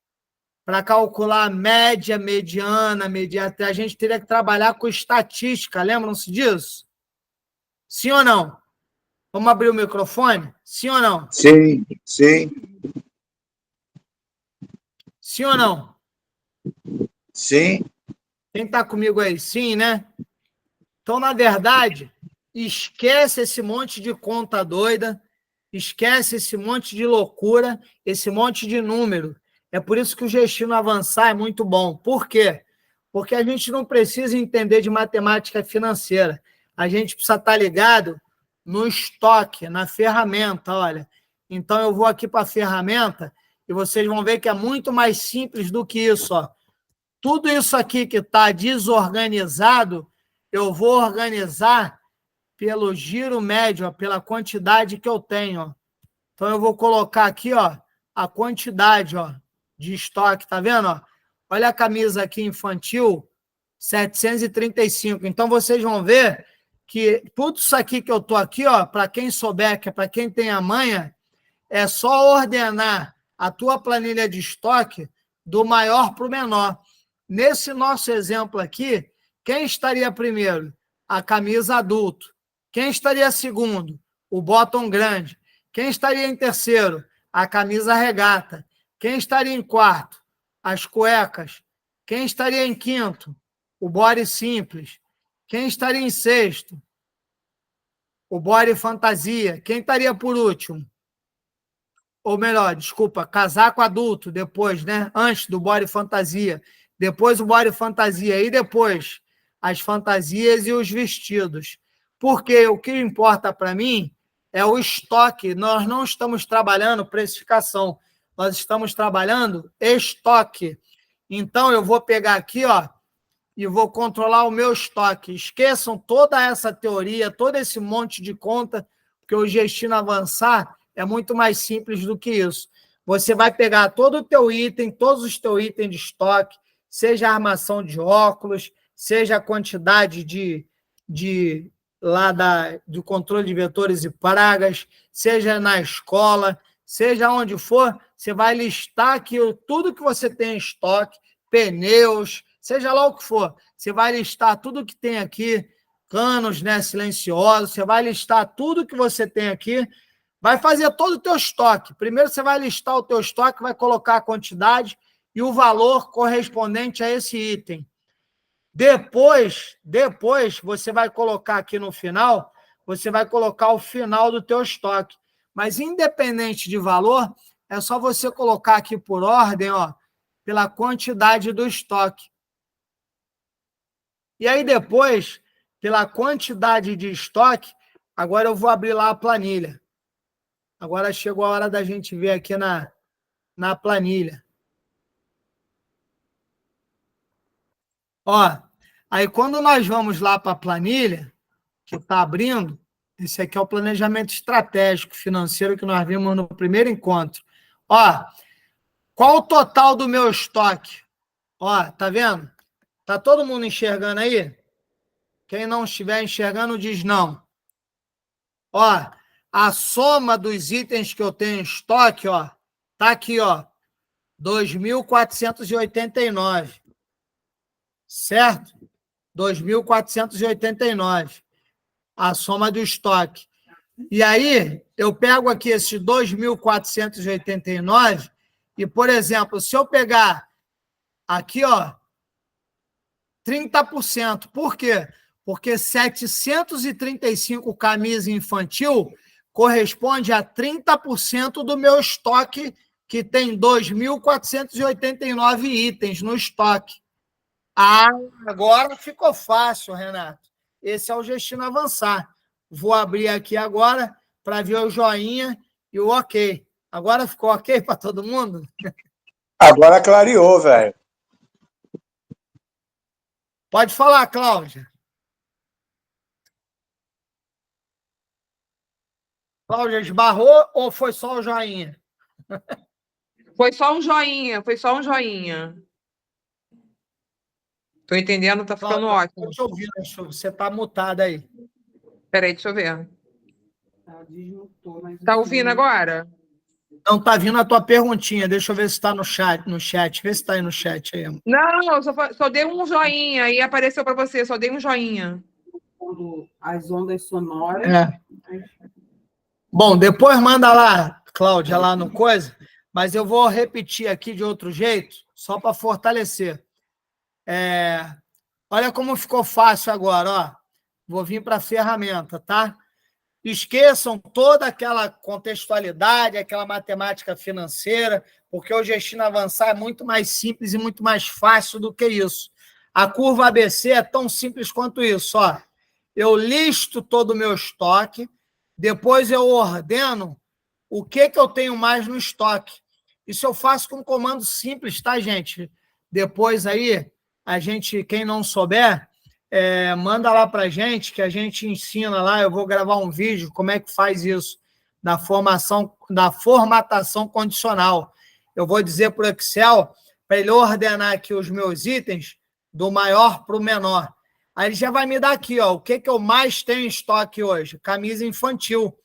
para calcular média, mediana, mediana. A gente teria que trabalhar com estatística, lembram-se disso? Sim ou não? Vamos abrir o microfone? Sim ou não? Sim, sim, Sim ou não? sim. Quem está comigo aí? Sim, né? Então, na verdade, esquece esse monte de conta doida, esquece esse monte de loucura, esse monte de número. É por isso que o Gestino Avançar é muito bom. Por quê? Porque a gente não precisa entender de matemática financeira. A gente precisa estar ligado no estoque, na ferramenta, olha. Então, eu vou aqui para a ferramenta e vocês vão ver que é muito mais simples do que isso, ó. Tudo isso aqui que está desorganizado, eu vou organizar pelo giro médio, ó, pela quantidade que eu tenho. Ó. Então, eu vou colocar aqui ó, a quantidade ó, de estoque, tá vendo? Ó? Olha a camisa aqui infantil, 735. Então, vocês vão ver que tudo isso aqui que eu estou aqui, para quem souber, que é para quem tem a manha, é só ordenar a tua planilha de estoque do maior para o menor. Nesse nosso exemplo aqui, quem estaria primeiro? A camisa adulto. Quem estaria segundo? O bottom grande. Quem estaria em terceiro? A camisa regata. Quem estaria em quarto? As cuecas. Quem estaria em quinto? O body simples. Quem estaria em sexto? O body fantasia. Quem estaria por último? Ou melhor, desculpa, casaco adulto, depois, né? Antes do body fantasia. Depois o body fantasia. E depois as fantasias e os vestidos. Porque o que importa para mim é o estoque. Nós não estamos trabalhando precificação. Nós estamos trabalhando estoque. Então, eu vou pegar aqui, ó, e vou controlar o meu estoque. Esqueçam toda essa teoria, todo esse monte de conta, porque o Gestino Avançar é muito mais simples do que isso. Você vai pegar todo o teu item, todos os teus itens de estoque, seja a armação de óculos, seja a quantidade do controle de vetores e pragas, seja na escola, seja onde for, você vai listar aqui tudo que você tem em estoque, pneus, seja lá o que for. Você vai listar tudo que tem aqui, canos, né, silenciosos, você vai listar tudo que você tem aqui, vai fazer todo o teu estoque. Primeiro você vai listar o teu estoque, vai colocar a quantidade e o valor correspondente a esse item. Depois você vai colocar aqui no final, você vai colocar o final do teu estoque. Mas independente de valor, é só você colocar aqui por ordem, ó, pela quantidade do estoque. E aí depois, pela quantidade de estoque, agora eu vou abrir lá a planilha. Agora chegou a hora da gente ver aqui na planilha. Ó, aí quando nós vamos lá para a planilha, que está abrindo, esse aqui é o planejamento estratégico financeiro que nós vimos no primeiro encontro. Ó, qual o total do meu estoque? Ó, tá vendo? Tá todo mundo enxergando aí? Quem não estiver enxergando, diz não. Ó, a soma dos itens que eu tenho em estoque, ó, tá aqui, ó, 2.489. Certo? 2.489. A soma do estoque. E aí, eu pego aqui esses 2.489 e, por exemplo, se eu pegar aqui, ó, 30%. Por quê? Porque 735 camisa infantil corresponde a 30% do meu estoque, que tem 2.489 itens no estoque. Ah, agora ficou fácil, Renato. Esse é o Gestino Avançar. Vou abrir aqui agora para ver o joinha e o ok. Agora ficou ok para todo mundo? Agora clareou, velho. Pode falar, Cláudia. Cláudia, esbarrou ou foi só o joinha? Foi só um joinha, foi só um joinha. Tô entendendo, tá ficando Cláudia, ótimo. estou te ouvindo, você está mutada aí. Peraí, deixa eu ver. Tá ouvindo agora? Não está vindo a tua perguntinha. Deixa eu ver se está no chat. Vê se está aí no chat aí. Não, eu só dei um joinha e apareceu para você, só dei um joinha. As ondas sonoras. É. Bom, depois manda lá, Cláudia, lá no coisa, mas eu vou repetir aqui de outro jeito, só para fortalecer. Olha como ficou fácil agora, ó. Vou vir para a ferramenta, tá? Esqueçam toda aquela contextualidade, aquela matemática financeira, porque o Gestino Avançar é muito mais simples e muito mais fácil do que isso. A curva ABC é tão simples quanto isso, ó. Eu listo todo o meu estoque, depois eu ordeno o que eu tenho mais no estoque. Isso eu faço com um comando simples, tá, gente? Depois aí, quem não souber, manda lá para a gente, que a gente ensina lá, eu vou gravar um vídeo, como é que faz isso, da formatação condicional. Eu vou dizer para o Excel, para ele ordenar aqui os meus itens, do maior para o menor. Aí ele já vai me dar aqui, ó, o que eu mais tenho em estoque hoje? Camisa infantil.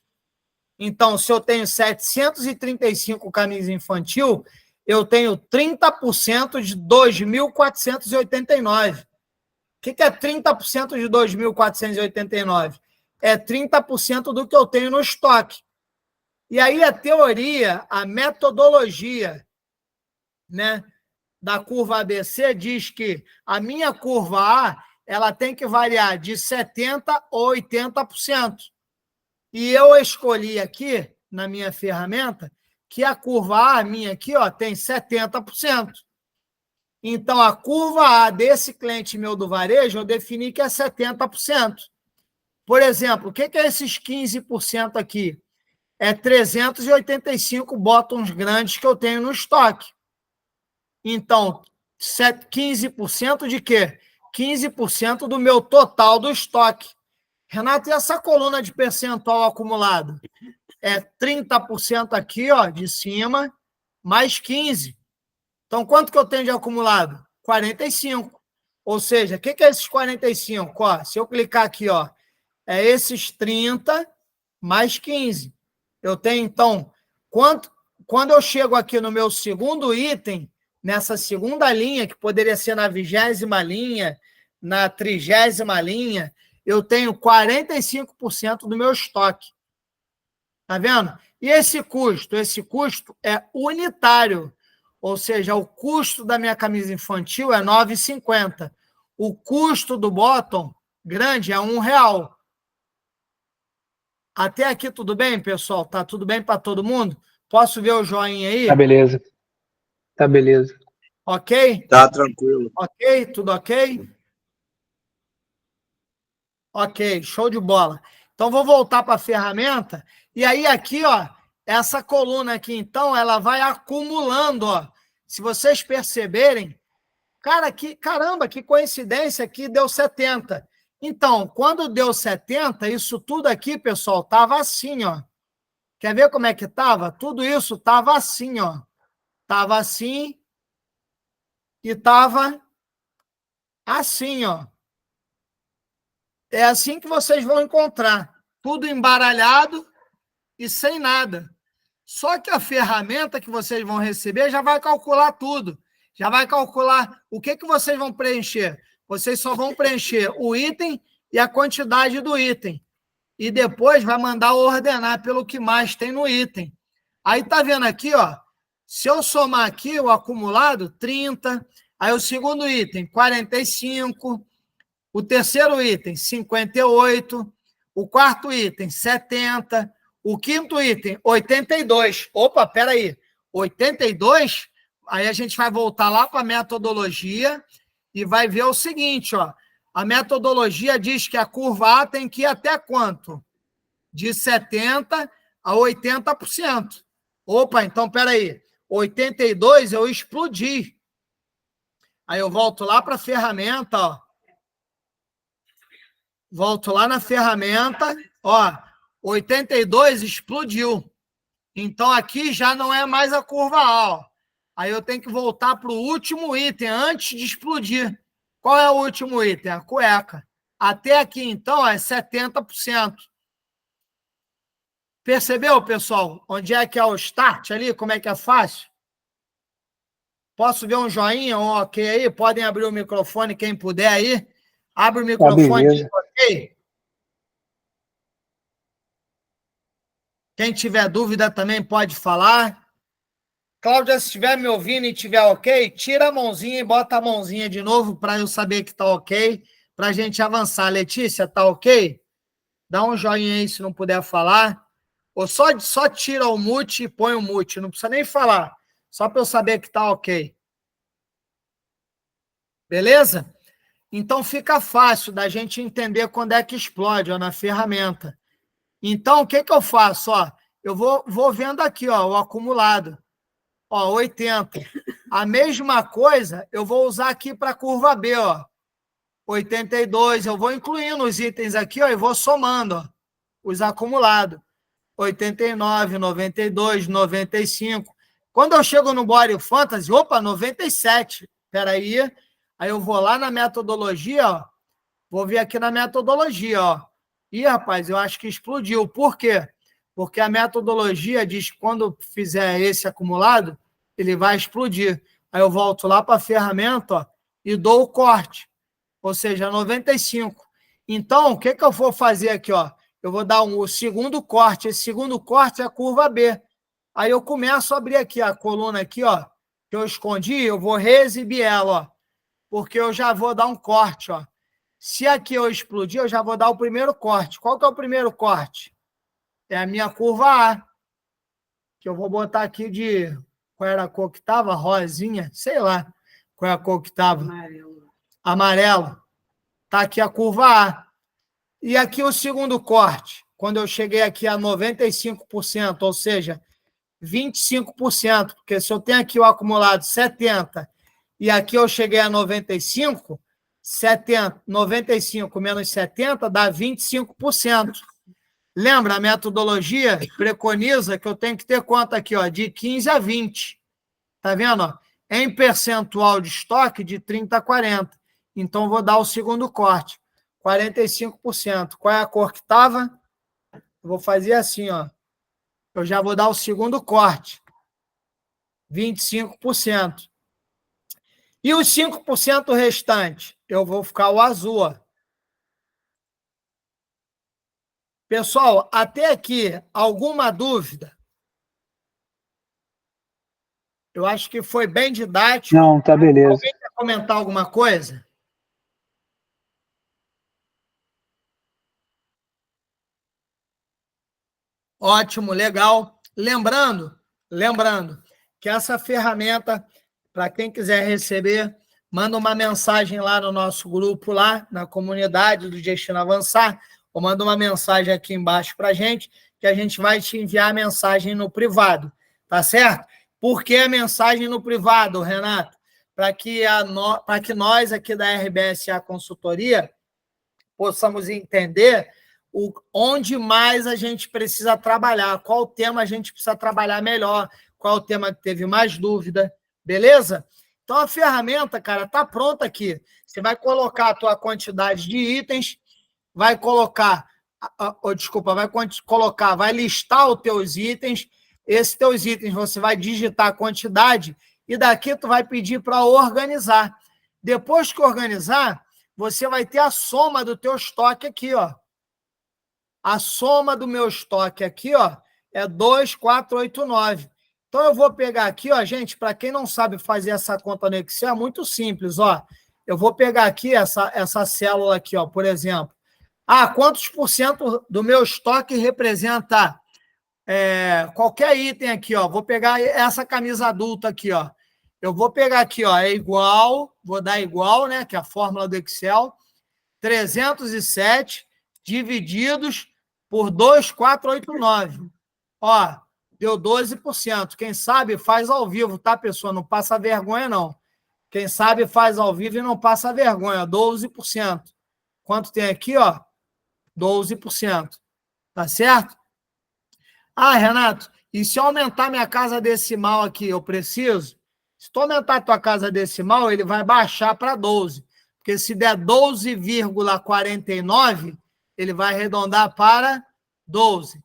Então, se eu tenho 735 camisas infantil, eu tenho 30% de 2.489. O que é 30% de 2.489? É 30% do que eu tenho no estoque. E aí a teoria, a metodologia, né, da curva ABC diz que a minha curva A ela tem que variar de 70% a 80%. E eu escolhi aqui, na minha ferramenta, que a curva A minha aqui ó, tem 70%. Então, a curva A desse cliente meu do varejo, eu defini que é 70%. Por exemplo, o que é esses 15% aqui? É 385 bottoms grandes que eu tenho no estoque. Então, 15% de quê? 15% do meu total do estoque. Renato, e essa coluna de percentual acumulado? É 30% aqui, ó, de cima, mais 15%. Então, quanto que eu tenho de acumulado? 45. Ou seja, o que é esses 45? Ó, se eu clicar aqui, ó, é esses 30 mais 15. Eu tenho, então, quando eu chego aqui no meu segundo item, nessa segunda linha, que poderia ser na 20ª linha, na 30ª linha, eu tenho 45% do meu estoque. Tá vendo? E esse custo? Esse custo é unitário. Ou seja, o custo da minha camisa infantil é R$ 9,50. O custo do bottom grande é R$ 1. Até aqui tudo bem, pessoal? Tá tudo bem para todo mundo? Posso ver o joinha aí? Tá beleza. Tá beleza. Ok? Tá tranquilo. Ok? Tudo ok? Ok, show de bola. Então, vou voltar para a ferramenta. E aí, aqui, ó, essa coluna aqui, então, ela vai acumulando, ó. Se vocês perceberem, cara, caramba, que coincidência aqui, deu 70. Então, quando deu 70, isso tudo aqui, pessoal, estava assim, ó. Quer ver como é que estava? Tudo isso estava assim, ó. Estava assim e estava assim, ó. É assim que vocês vão encontrar. Tudo embaralhado e sem nada. Só que a ferramenta que vocês vão receber já vai calcular tudo. Já vai calcular o que vocês vão preencher. Vocês só vão preencher o item e a quantidade do item. E depois vai mandar ordenar pelo que mais tem no item. Aí tá vendo aqui, ó. Se eu somar aqui o acumulado, 30. Aí o segundo item, 45. O terceiro item, 58. O quarto item, 70. O quinto item, 82. Opa, peraí. 82? Aí a gente vai voltar lá para a metodologia e vai ver o seguinte, ó. A metodologia diz que a curva A tem que ir até quanto? De 70% a 80%. Opa, então, peraí. 82 eu explodi. Aí eu volto lá para a ferramenta, ó. Volto lá na ferramenta, ó. 82 explodiu. Então, aqui já não é mais a curva A, ó. Aí eu tenho que voltar para o último item, antes de explodir. Qual é o último item? A cueca. Até aqui, então, é 70%. Percebeu, pessoal? Onde é que é o start ali? Como é que é fácil? Posso ver um joinha, um ok aí? Podem abrir o microfone, quem puder aí. Abre o microfone, ok? Quem tiver dúvida também pode falar. Cláudia, se estiver me ouvindo e estiver ok, tira a mãozinha e bota a mãozinha de novo para eu saber que está ok, para a gente avançar. Letícia, está ok? Dá um joinha aí se não puder falar. Ou só tira o mute e põe o mute. Não precisa nem falar. Só para eu saber que está ok. Beleza? Então fica fácil da gente entender quando é que explode, ó, na ferramenta. Então, o que eu faço? Ó, eu vou vendo aqui, ó, o acumulado. Ó, 80. A mesma coisa eu vou usar aqui para a curva B, ó. 82. Eu vou incluindo os itens aqui, ó, e vou somando, ó, os acumulados. 89, 92, 95. Quando eu chego no Body Fantasy, opa, 97. Espera aí. Aí eu vou lá na metodologia, ó. Vou vir aqui na metodologia, ó. Ih, rapaz, eu acho que explodiu. Por quê? Porque a metodologia diz que quando fizer esse acumulado, ele vai explodir. Aí eu volto lá para a ferramenta, ó, e dou o corte. Ou seja, 95. Então, o que eu vou fazer aqui, ó? Eu vou dar o segundo corte. Esse segundo corte é a curva B. Aí eu começo a abrir aqui a coluna aqui, ó, que eu escondi, eu vou reexibir ela, ó, porque eu já vou dar um corte, ó. Se aqui eu explodir, eu já vou dar o primeiro corte. Qual que é o primeiro corte? É a minha curva A, que eu vou botar aqui de... Qual era a cor que estava? Rosinha? Sei lá qual é a cor que estava. Amarelo. Amarelo. Está aqui a curva A. E aqui o segundo corte, quando eu cheguei aqui a 95%, ou seja, 25%, porque se eu tenho aqui o acumulado 70 e aqui eu cheguei a 95, 95 menos 70 dá 25%. Lembra, a metodologia preconiza que eu tenho que ter quanto aqui, ó, de 15 a 20. Tá vendo? Ó? Em percentual de estoque, de 30 a 40. Então, vou dar o segundo corte, 45%. Qual é a cor que estava? Eu vou fazer assim, ó. Eu já vou dar o segundo corte, 25%. E os 5% restante? Eu vou ficar o azul, ó. Pessoal, até aqui, alguma dúvida? Eu acho que foi bem didático. Não, tá beleza. Alguém quer comentar alguma coisa? Ótimo, legal. Lembrando que essa ferramenta, para quem quiser receber, manda uma mensagem lá no nosso grupo, lá na comunidade do Destino Avançar, ou manda uma mensagem aqui embaixo para a gente, que a gente vai te enviar a mensagem no privado, tá certo? Por que a mensagem no privado, Renato? Para que nós aqui da RBSA Consultoria possamos entender onde mais a gente precisa trabalhar, qual tema a gente precisa trabalhar melhor, qual o tema que teve mais dúvida, beleza? Então, a ferramenta, cara, está pronta aqui. Você vai colocar a tua quantidade de itens, vai colocar, vai listar os teus itens, esses teus itens você vai digitar a quantidade e daqui tu vai pedir para organizar. Depois que organizar, você vai ter a soma do teu estoque aqui, ó. A soma do meu estoque aqui, ó, é 2,489. Então, eu vou pegar aqui, ó, gente, para quem não sabe fazer essa conta no Excel, é muito simples, ó. Eu vou pegar aqui essa célula aqui, ó, por exemplo. Quantos por cento do meu estoque representa qualquer item aqui, ó. Vou pegar essa camisa adulta aqui, ó. Eu vou pegar aqui, ó, é igual, vou dar igual, né, que é a fórmula do Excel, 307 divididos por 2,489. Ó, deu 12%. Quem sabe faz ao vivo, tá, pessoal? Não passa vergonha, não. Quem sabe faz ao vivo e não passa vergonha. 12%. Quanto tem aqui, ó? 12%. Tá certo? Renato, e se eu aumentar minha casa decimal aqui, eu preciso? Se tu aumentar a tua casa decimal, ele vai baixar para 12. Porque se der 12,49, ele vai arredondar para 12.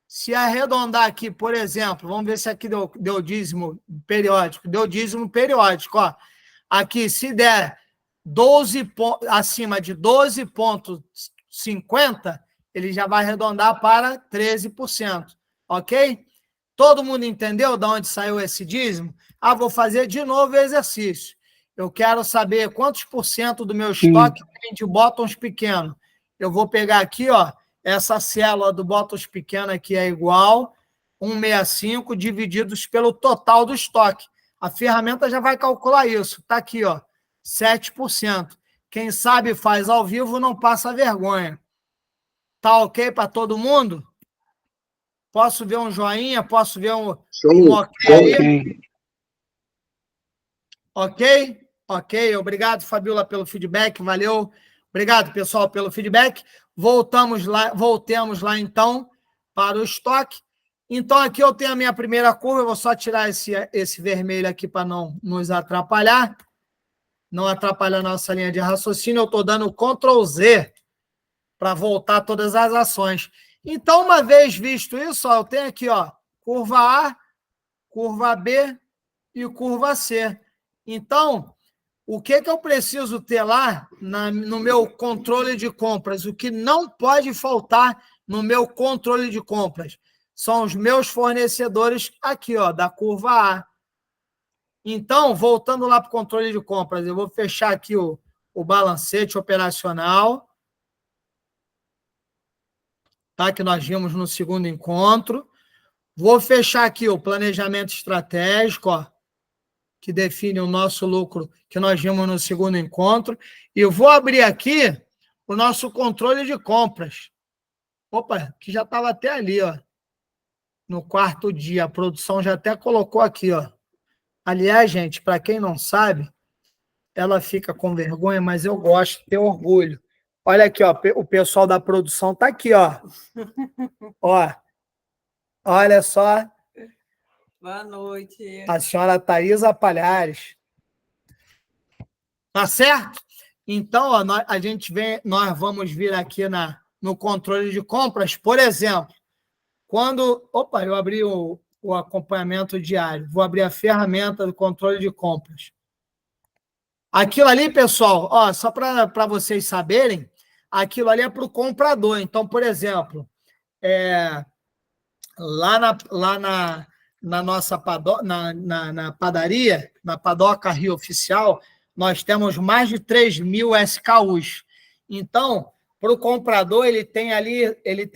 Se arredondar aqui, por exemplo, vamos ver se aqui deu dízimo periódico. Deu dízimo periódico, ó. Aqui, se der 12, acima de 12,50, ele já vai arredondar para 13%. Ok? Todo mundo entendeu de onde saiu esse dízimo? Ah, vou fazer de novo o exercício. Eu quero saber quantos por cento do meu estoque tem de bottoms pequeno. Eu vou pegar aqui, ó, essa célula do bottoms pequeno aqui é igual 165 divididos pelo total do estoque. A ferramenta já vai calcular isso. Está aqui, ó, 7%. Quem sabe faz ao vivo, não passa vergonha. Tá ok para todo mundo? Posso ver um joinha? Posso ver um ok aí? Ok? Ok. Obrigado, Fabiola, pelo feedback. Valeu. Obrigado, pessoal, pelo feedback. Voltemos lá, então, para o estoque. Então, aqui eu tenho a minha primeira curva. Eu vou só tirar esse vermelho aqui para não nos atrapalhar. Não atrapalhar a nossa linha de raciocínio. Eu estou dando Ctrl Z para voltar todas as ações. Então, uma vez visto isso, ó, eu tenho aqui, ó, curva A, curva B e curva C. Então, o que eu preciso ter lá no meu controle de compras? O que não pode faltar no meu controle de compras são os meus fornecedores aqui, ó, da curva A. Então, voltando lá para o controle de compras, eu vou fechar aqui o balancete operacional, tá? Que nós vimos no segundo encontro. Vou fechar aqui o planejamento estratégico, ó, que define o nosso lucro, que nós vimos no segundo encontro. E eu vou abrir aqui o nosso controle de compras. Opa, que já estava até ali, ó, no quarto dia. A produção já até colocou aqui, ó. Aliás, gente, para quem não sabe, ela fica com vergonha, mas eu gosto de ter orgulho. Olha aqui, ó, o pessoal da produção está aqui, ó. Ó, olha só. Boa noite. A senhora Thaisa Palhares. Tá certo? Então, ó, nós vamos vir aqui no controle de compras, por exemplo, quando... Opa, eu abri o acompanhamento diário. Vou abrir a ferramenta do controle de compras. Aquilo ali, pessoal, ó, só para vocês saberem, aquilo ali é para o comprador. Então, por exemplo, lá na nossa na padaria, na Padoca Rio Oficial, nós temos mais de 3.000 SKUs. Então, para o comprador, ele tem ali, ele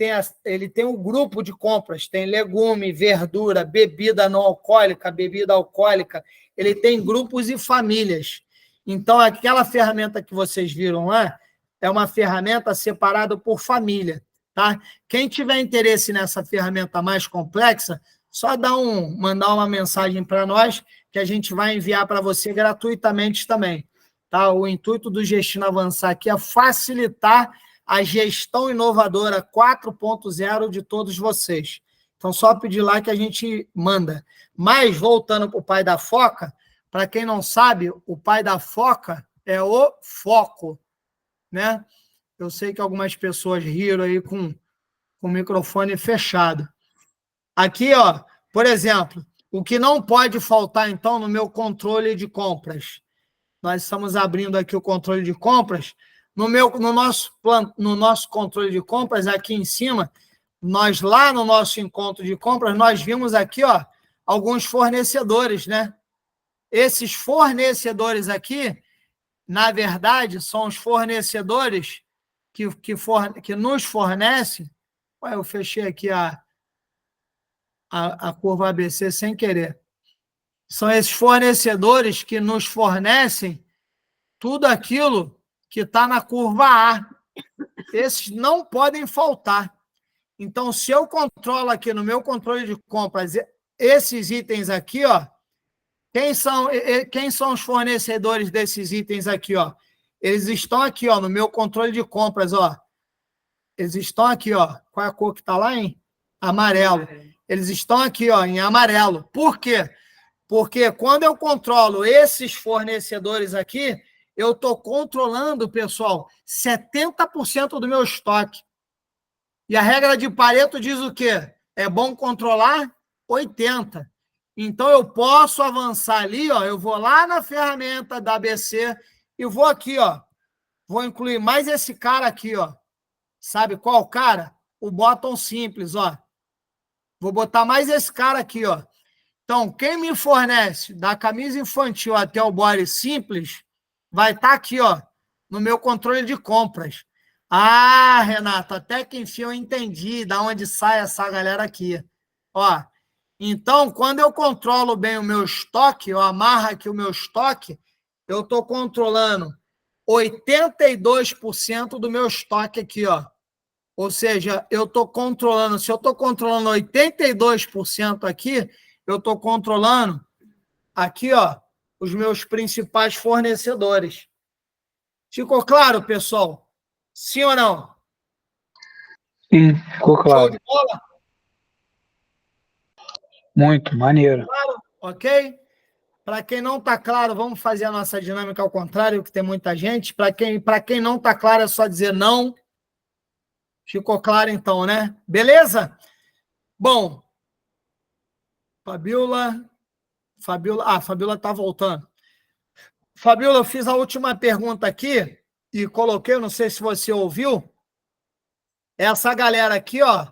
tem um grupo de compras, tem legume, verdura, bebida não alcoólica, bebida alcoólica, ele tem grupos e famílias. Então, aquela ferramenta que vocês viram lá é uma ferramenta separada por família, tá? Quem tiver interesse nessa ferramenta mais complexa, só mandar uma mensagem para nós que a gente vai enviar para você gratuitamente também, tá? O intuito do Gestino Avançar aqui é facilitar a gestão inovadora 4.0 de todos vocês. Então, só pedir lá que a gente manda. Mas, voltando para o pai da foca, para quem não sabe, o pai da foca é o foco, né? Eu sei que algumas pessoas riram aí com o microfone fechado. Aqui, ó, por exemplo, o que não pode faltar, então, no meu controle de compras. Nós estamos abrindo aqui o controle de compras. No nosso controle de compras, aqui em cima, nós lá no nosso encontro de compras, nós vimos aqui, ó, alguns fornecedores, né? Esses fornecedores aqui, na verdade, são os fornecedores que nos fornecem. Ué, eu fechei aqui a curva ABC sem querer. São esses fornecedores que nos fornecem tudo aquilo que está na curva A. Esses não podem faltar. Então, se eu controlo aqui no meu controle de compras esses itens aqui, ó, quem são os fornecedores desses itens aqui, ó? Eles estão aqui, ó, no meu controle de compras, ó. Eles estão aqui, ó. Qual é a cor que está lá, hein? Amarelo. Eles estão aqui, ó, em amarelo. Por quê? Porque quando eu controlo esses fornecedores aqui, eu estou controlando, pessoal, 70% do meu estoque. E a regra de Pareto diz o quê? É bom controlar 80%. Então, eu posso avançar ali, ó, eu vou lá na ferramenta da ABC e vou aqui, ó, vou incluir mais esse cara aqui, ó. Sabe qual cara? O bottom simples, ó. Vou botar mais esse cara aqui, ó. Então, quem me fornece da camisa infantil até o body simples, vai estar aqui, ó, no meu controle de compras. Ah, Renato, até que enfim eu entendi de onde sai essa galera aqui. Ó, então, quando eu controlo bem o meu estoque, eu amarro aqui o meu estoque, eu estou controlando 82% do meu estoque aqui, ó. Ou seja, eu estou controlando, se eu estou controlando 82% aqui, eu estou controlando aqui, ó, os meus principais fornecedores. Ficou claro, pessoal? Sim ou não? Sim, ficou Show claro. de bola? Muito maneiro. Claro? Ok? Para quem não está claro, vamos fazer a nossa dinâmica ao contrário, que tem muita gente. Para quem não está claro, é só dizer não. Ficou claro então, né? Beleza? Bom, Fabiola, Fabiola está voltando. Fabiola, eu fiz a última pergunta aqui e coloquei, não sei se você ouviu, essa galera aqui, ó,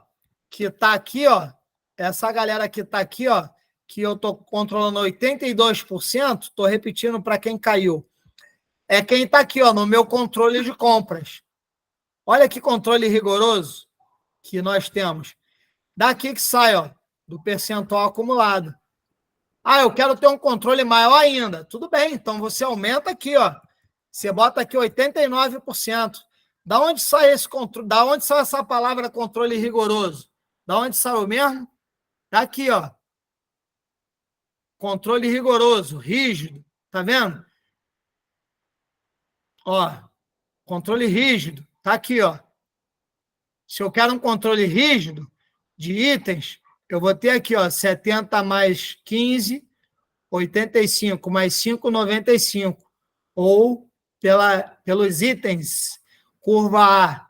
que está aqui, ó, essa galera que está aqui, ó, que eu estou controlando 82%, estou repetindo para quem caiu, é quem está aqui, ó, no meu controle de compras. Olha que controle rigoroso que nós temos. Daqui que sai, ó, do percentual acumulado. Ah, eu quero ter um controle maior ainda. Tudo bem, então você aumenta aqui, ó. Você bota aqui 89%. Da onde sai esse controle? Da onde sai essa palavra controle rigoroso? Da onde saiu mesmo? Daqui, ó. Controle rigoroso, rígido. Tá vendo? Ó, controle rígido. Tá aqui, ó. Se eu quero um controle rígido de itens, eu vou ter aqui, ó, 70 mais 15, 85 mais 5, 95. Ou pelos itens, curva A.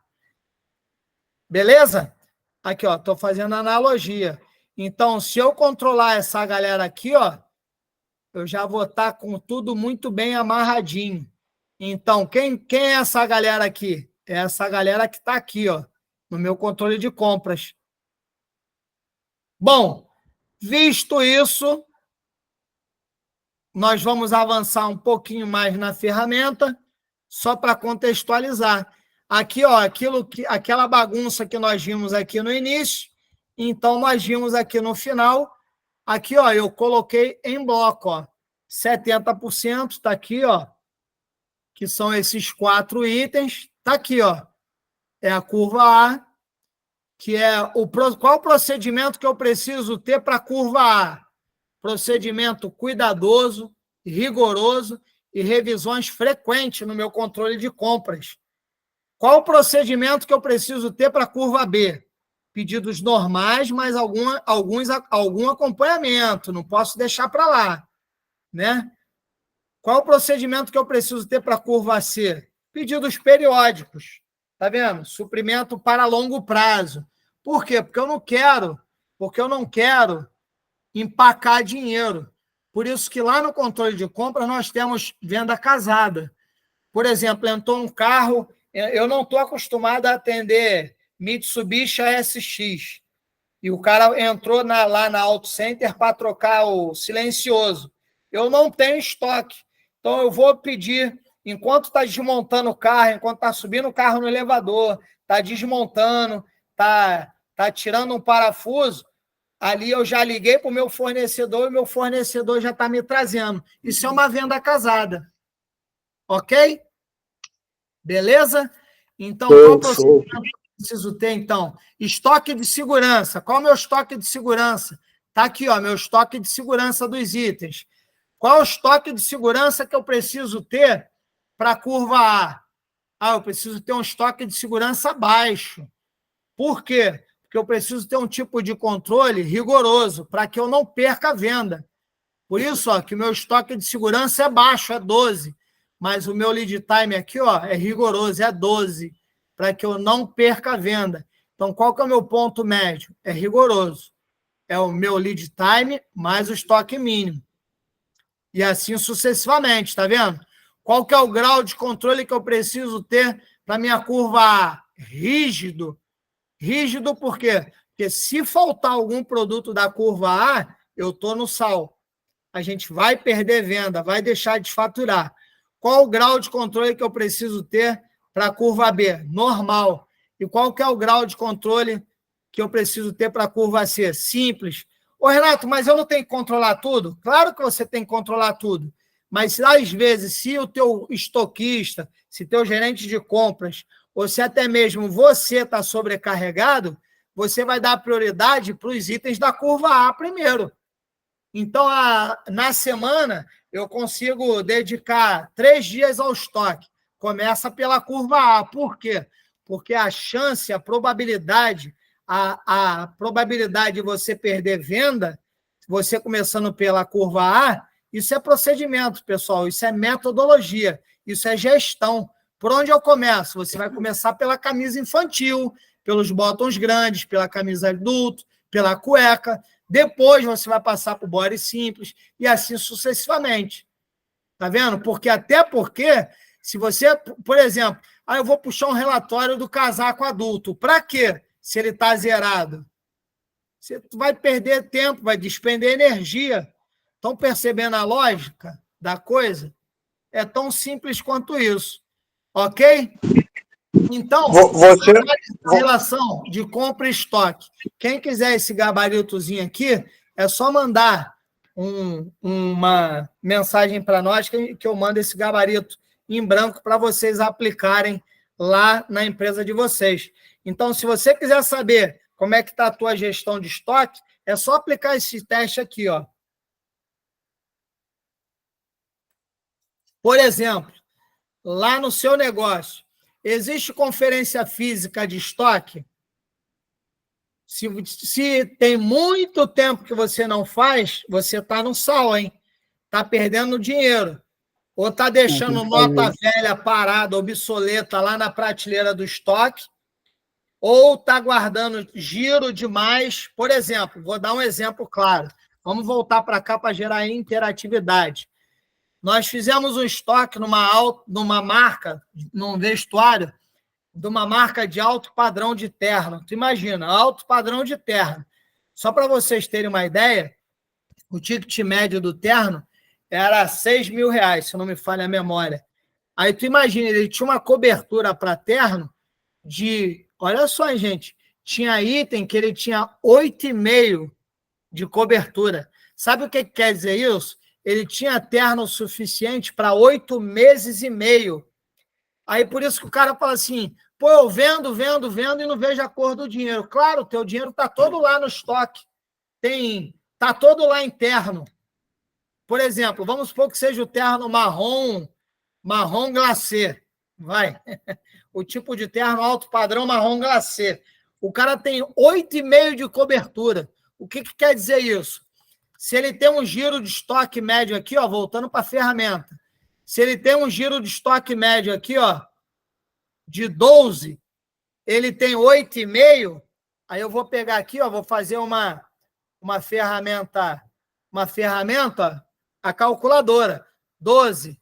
Beleza? Aqui, ó, estou fazendo analogia. Então, se eu controlar essa galera aqui, ó, eu já vou estar com tudo muito bem amarradinho. Então, quem é essa galera aqui? É essa galera que está aqui, ó, no meu controle de compras. Bom, visto isso, nós vamos avançar um pouquinho mais na ferramenta, só para contextualizar. Aqui, ó, aquela bagunça que nós vimos aqui no início, então nós vimos aqui no final, aqui, ó, eu coloquei em bloco, ó, 70% está aqui, ó, que são esses 4 itens, está aqui, ó, é a curva A, que é qual o procedimento que eu preciso ter para a curva A? Procedimento cuidadoso, rigoroso e revisões frequentes no meu controle de compras. Qual o procedimento que eu preciso ter para a curva B? Pedidos normais, mas algum acompanhamento, não posso deixar para lá, né? Qual o procedimento que eu preciso ter para a curva C? Pedidos periódicos, tá vendo? Suprimento para longo prazo. Por quê? Porque eu não quero empacar dinheiro. Por isso que lá no controle de compras nós temos venda casada. Por exemplo, entrou um carro, eu não estou acostumado a atender Mitsubishi ASX, e o cara entrou lá na Auto Center para trocar o silencioso. Eu não tenho estoque, então eu vou pedir, enquanto está desmontando o carro, enquanto está subindo o carro no elevador, está desmontando, está tirando um parafuso, ali eu já liguei para o meu fornecedor e o meu fornecedor já está me trazendo. Isso é uma venda casada. Ok? Beleza? Então, qual o procedimento que eu preciso ter, então? Estoque de segurança. Qual é o meu estoque de segurança? Está aqui, ó, meu estoque de segurança dos itens. Qual é o estoque de segurança que eu preciso ter para a curva A? Ah, eu preciso ter um estoque de segurança baixo. Por quê? Porque eu preciso ter um tipo de controle rigoroso para que eu não perca a venda. Por isso, ó, que o meu estoque de segurança é baixo, é 12. Mas o meu lead time aqui, ó, é rigoroso, é 12, para que eu não perca a venda. Então, qual que é o meu ponto médio? É rigoroso. É o meu lead time mais o estoque mínimo. E assim sucessivamente, tá vendo? Qual que é o grau de controle que eu preciso ter para minha curva A? Rígido. Rígido por quê? Porque se faltar algum produto da curva A, eu estou no sal. A gente vai perder venda, vai deixar de faturar. Qual o grau de controle que eu preciso ter para a curva B? Normal. E qual que é o grau de controle que eu preciso ter para a curva C? Simples. Ô, Renato, mas eu não tenho que controlar tudo? Claro que você tem que controlar tudo. Mas, às vezes, se o teu estoquista, se teu gerente de compras, ou se até mesmo você está sobrecarregado, você vai dar prioridade para os itens da curva A primeiro. Então, na semana, eu consigo dedicar 3 dias ao estoque. Começa pela curva A. Por quê? Porque a chance, a probabilidade de você perder venda, você começando pela curva A, isso é procedimento, pessoal, isso é metodologia, isso é gestão. Por onde eu começo? Você vai começar pela camisa infantil, pelos botões grandes, pela camisa adulto, pela cueca. Depois você vai passar para o body simples e assim sucessivamente. Tá vendo? Porque se você, por exemplo, eu vou puxar um relatório do casaco adulto. Para quê? Se ele está zerado. Você vai perder tempo, vai despender energia. Estão percebendo a lógica da coisa? É tão simples quanto isso. Ok? Então, a relação de compra e estoque. Quem quiser esse gabaritozinho aqui, é só mandar uma mensagem para nós que eu mando esse gabarito em branco para vocês aplicarem lá na empresa de vocês. Então, se você quiser saber como é que está a tua gestão de estoque, é só aplicar esse teste aqui, ó. Por exemplo, lá no seu negócio, existe conferência física de estoque? Se tem muito tempo que você não faz, você está no sal, hein? Está perdendo dinheiro. Ou está deixando nota velha parada, obsoleta, lá na prateleira do estoque, ou está guardando giro demais. Por exemplo, vou dar um exemplo claro. Vamos voltar para cá para gerar interatividade. Nós fizemos um estoque numa marca, num vestuário, de uma marca de alto padrão de terno. Tu imagina, alto padrão de terno. Só para vocês terem uma ideia, o ticket médio do terno era R$6.000, se não me falha a memória. Aí tu imagina, ele tinha uma cobertura para terno de... Olha só, gente, tinha item que ele tinha 8,5 de cobertura. Sabe o que quer dizer isso? Ele tinha terno suficiente para 8 meses e meio. Aí por isso que o cara fala assim, pô, eu vendo e não vejo a cor do dinheiro. Claro, o teu dinheiro está todo lá no estoque. Está todo lá interno. Por exemplo, vamos supor que seja o terno marrom glacê. Vai. O tipo de terno alto padrão marrom glacê. O cara tem 8,5 de cobertura. O que quer dizer isso? Se ele tem um giro de estoque médio aqui, ó, voltando para a ferramenta. Se ele tem um giro de estoque médio aqui, ó, de 12, ele tem 8,5, aí eu vou pegar aqui, ó, vou fazer uma ferramenta, a calculadora. 12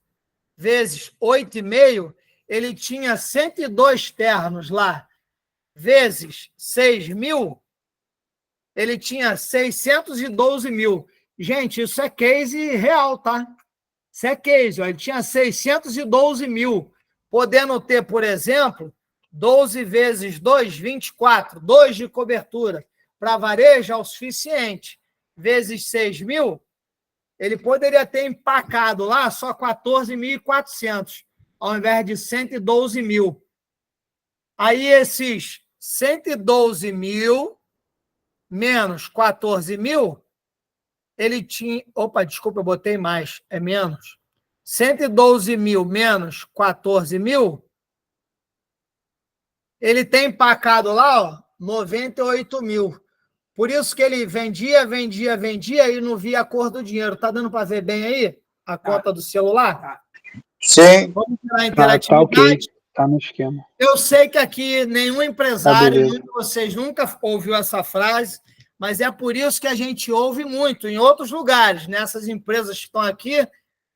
vezes 8,5, ele tinha 102 ternos lá, vezes 6.000, ele tinha 612 mil. Gente, isso é case real, tá? Isso é case, ó. Ele tinha 612 mil, podendo ter, por exemplo, 12 vezes 2, 24, 2 de cobertura. Para varejo é o suficiente. Vezes 6.000, ele poderia ter empacado lá só 14.400, ao invés de 112 mil. Aí esses 112 mil menos 14.000, ele tinha... Opa, desculpa, eu botei mais, é menos. 112 mil menos 14.000, ele tem empacado lá, ó, 98 mil. Por isso que ele vendia e não via a cor do dinheiro. Tá dando para ver bem aí a conta do celular? Sim. Vamos tirar a interatividade. Tá ok, tá no esquema. Eu sei que aqui nenhum empresário, nenhum de vocês nunca ouviu essa frase, mas é por isso que a gente ouve muito em outros lugares. Nessas empresas que estão aqui,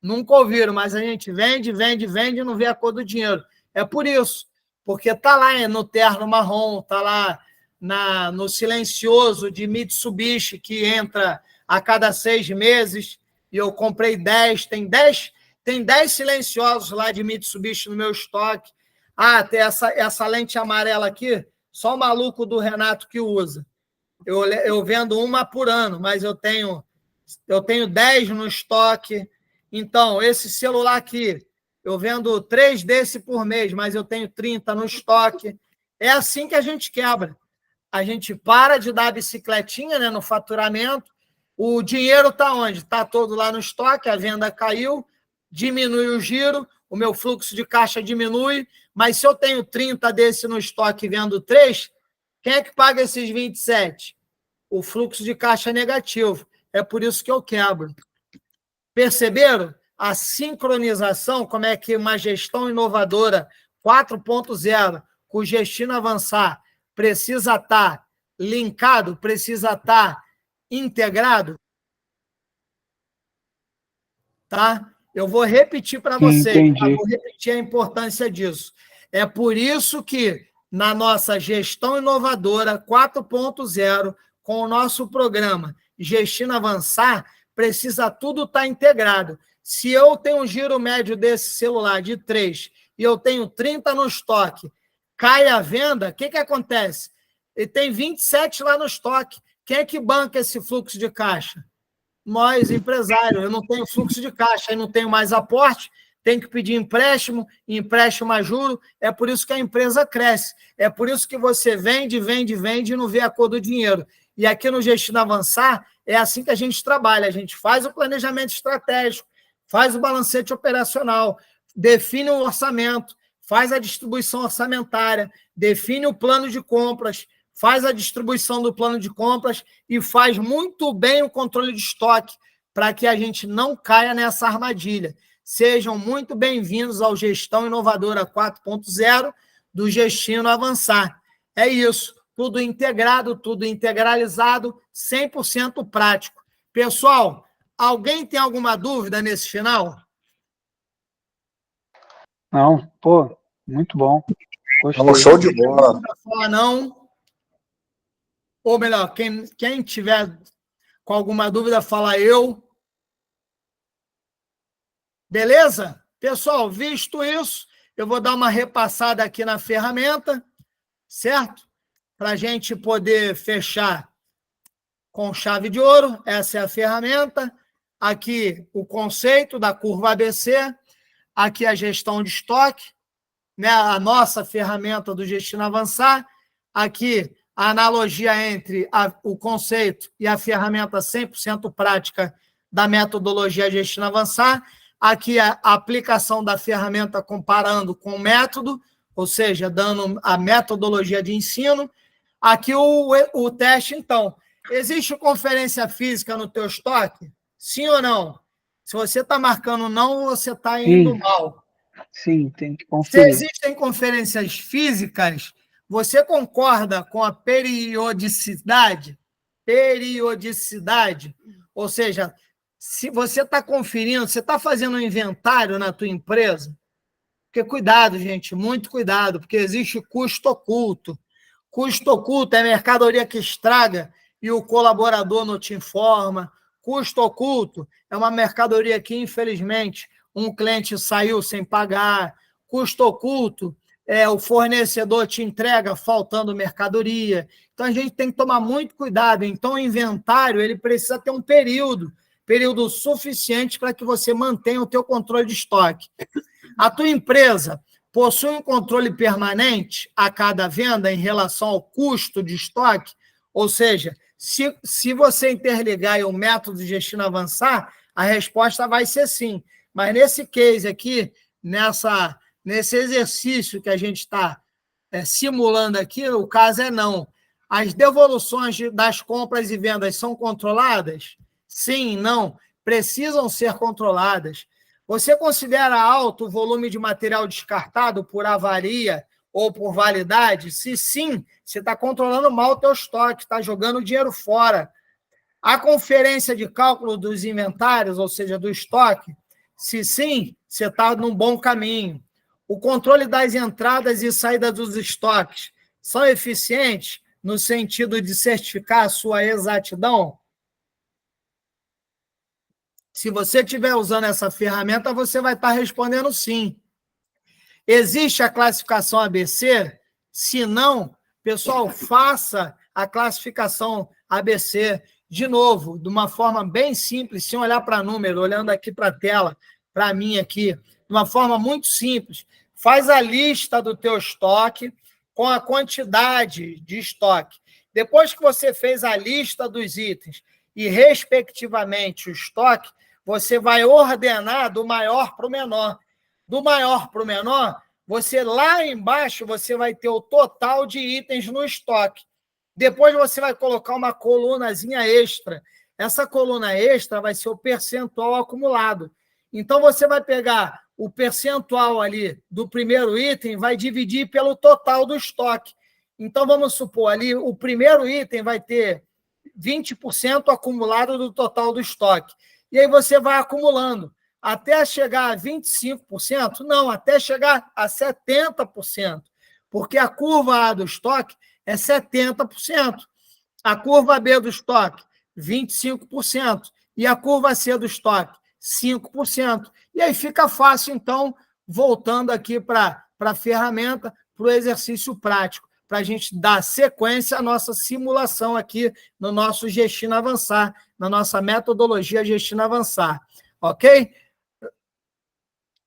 nunca ouviram, mas a gente vende e não vê a cor do dinheiro. É por isso, porque está lá no terno marrom, está lá no silencioso de Mitsubishi, que entra a cada 6 meses, e eu comprei 10, tem 10 silenciosos lá de Mitsubishi no meu estoque. Ah, tem essa lente amarela aqui, só o maluco do Renato que usa. Eu vendo uma por ano, mas eu tenho 10 no estoque. Então, esse celular aqui, eu vendo 3 desse por mês, mas eu tenho 30 no estoque. É assim que a gente quebra. A gente para de dar bicicletinha, né, no faturamento. O dinheiro está onde? Está todo lá no estoque, a venda caiu, diminui o giro, o meu fluxo de caixa diminui, mas se eu tenho 30 desse no estoque e vendo 3, quem é que paga esses 27? O fluxo de caixa é negativo. É por isso que eu quebro. Perceberam? A sincronização, como é que uma gestão inovadora 4.0, com o Gestino Avançar, precisa estar linkado, precisa estar integrado? Tá? Eu vou repetir para vocês, tá? Vou repetir a importância disso. É por isso que, na nossa gestão inovadora 4.0, com o nosso programa Gestino Avançar, precisa tudo estar integrado. Se eu tenho um giro médio desse celular de 3 e eu tenho 30 no estoque, cai a venda, o que acontece? Ele tem 27 lá no estoque. Quem é que banca esse fluxo de caixa? Nós, empresários. Eu não tenho fluxo de caixa, eu não tenho mais aporte, tenho que pedir empréstimo a juro. É por isso que a empresa cresce. É por isso que você vende e não vê a cor do dinheiro. E aqui no Gestino Avançar, é assim que a gente trabalha. A gente faz o planejamento estratégico, faz o balancete operacional, define o orçamento, faz a distribuição orçamentária, define o plano de compras, faz a distribuição do plano de compras e faz muito bem o controle de estoque para que a gente não caia nessa armadilha. Sejam muito bem-vindos ao Gestão Inovadora 4.0 do Gestino Avançar. É isso, tudo integrado, tudo integralizado, 100% prático. Pessoal, alguém tem alguma dúvida nesse final? Não, pô, muito bom. Gostei. Vamos, show de bola. Não. Ou melhor, quem tiver com alguma dúvida, fala eu. Beleza? Pessoal, visto isso, eu vou dar uma repassada aqui na ferramenta, certo? Para a gente poder fechar com chave de ouro. Essa é a ferramenta. Aqui o conceito da curva ABC. Aqui a gestão de estoque, né? A nossa ferramenta do Gestino Avançar. Aqui a analogia entre o conceito e a ferramenta 100% prática da metodologia Gestino Avançar. Aqui a aplicação da ferramenta comparando com o método, ou seja, dando a metodologia de ensino. Aqui o teste, então. Existe conferência física no teu estoque? Sim ou não? Se você está marcando não, você está indo mal. Sim, tem que Se conferir. existem conferências físicas, você concorda com a periodicidade? Periodicidade. Ou seja, se você está conferindo, você está fazendo um inventário na tua empresa? Porque cuidado, gente, muito cuidado, porque existe custo oculto. Custo oculto é mercadoria que estraga e o colaborador não te informa. Custo oculto é uma mercadoria que, infelizmente, um cliente saiu sem pagar. Custo oculto é o fornecedor te entrega faltando mercadoria. Então, a gente tem que tomar muito cuidado. Então, o inventário ele precisa ter um período suficiente para que você mantenha o teu controle de estoque. A tua empresa possui um controle permanente a cada venda em relação ao custo de estoque? Ou seja, se você interligar o método de Gestino Avançar, a resposta vai ser sim. Mas nesse case aqui, nesse exercício que a gente está simulando aqui, o caso é não. As devoluções das compras e vendas são controladas? Sim, não. Precisam ser controladas. Você considera alto o volume de material descartado por avaria ou por validade? Se sim, você está controlando mal o teu estoque, está jogando dinheiro fora. A conferência de cálculo dos inventários, ou seja, do estoque, se sim, você está num bom caminho. O controle das entradas e saídas dos estoques são eficientes? no sentido de certificar a sua exatidão? Se você estiver usando essa ferramenta, você vai estar respondendo sim. Existe a classificação ABC? Se não, pessoal, faça a classificação ABC de novo, de uma forma bem simples, sem olhar para número, olhando aqui para a tela, para mim aqui, de uma forma muito simples. Faz a lista do teu estoque com a quantidade de estoque. Depois que você fez a lista dos itens e, respectivamente, o estoque, você vai ordenar do maior para o menor. Do maior para o menor, você lá embaixo você vai ter o total de itens no estoque. Depois você vai colocar uma colunazinha extra. Essa coluna extra vai ser o percentual acumulado. Então, você vai pegar o percentual ali do primeiro item, vai dividir pelo total do estoque. Então, vamos supor ali, o primeiro item vai ter 20% acumulado do total do estoque. E aí você vai acumulando. Até chegar a 25%? Não, até chegar a 70%. Porque a curva A do estoque é 70%. A curva B do estoque, 25%. E a curva C do estoque, 5%. E aí fica fácil, então, voltando aqui para a ferramenta, para o exercício prático, para a gente dar sequência à nossa simulação aqui no nosso Gestino Avançar, na nossa metodologia Gestino Avançar. Ok?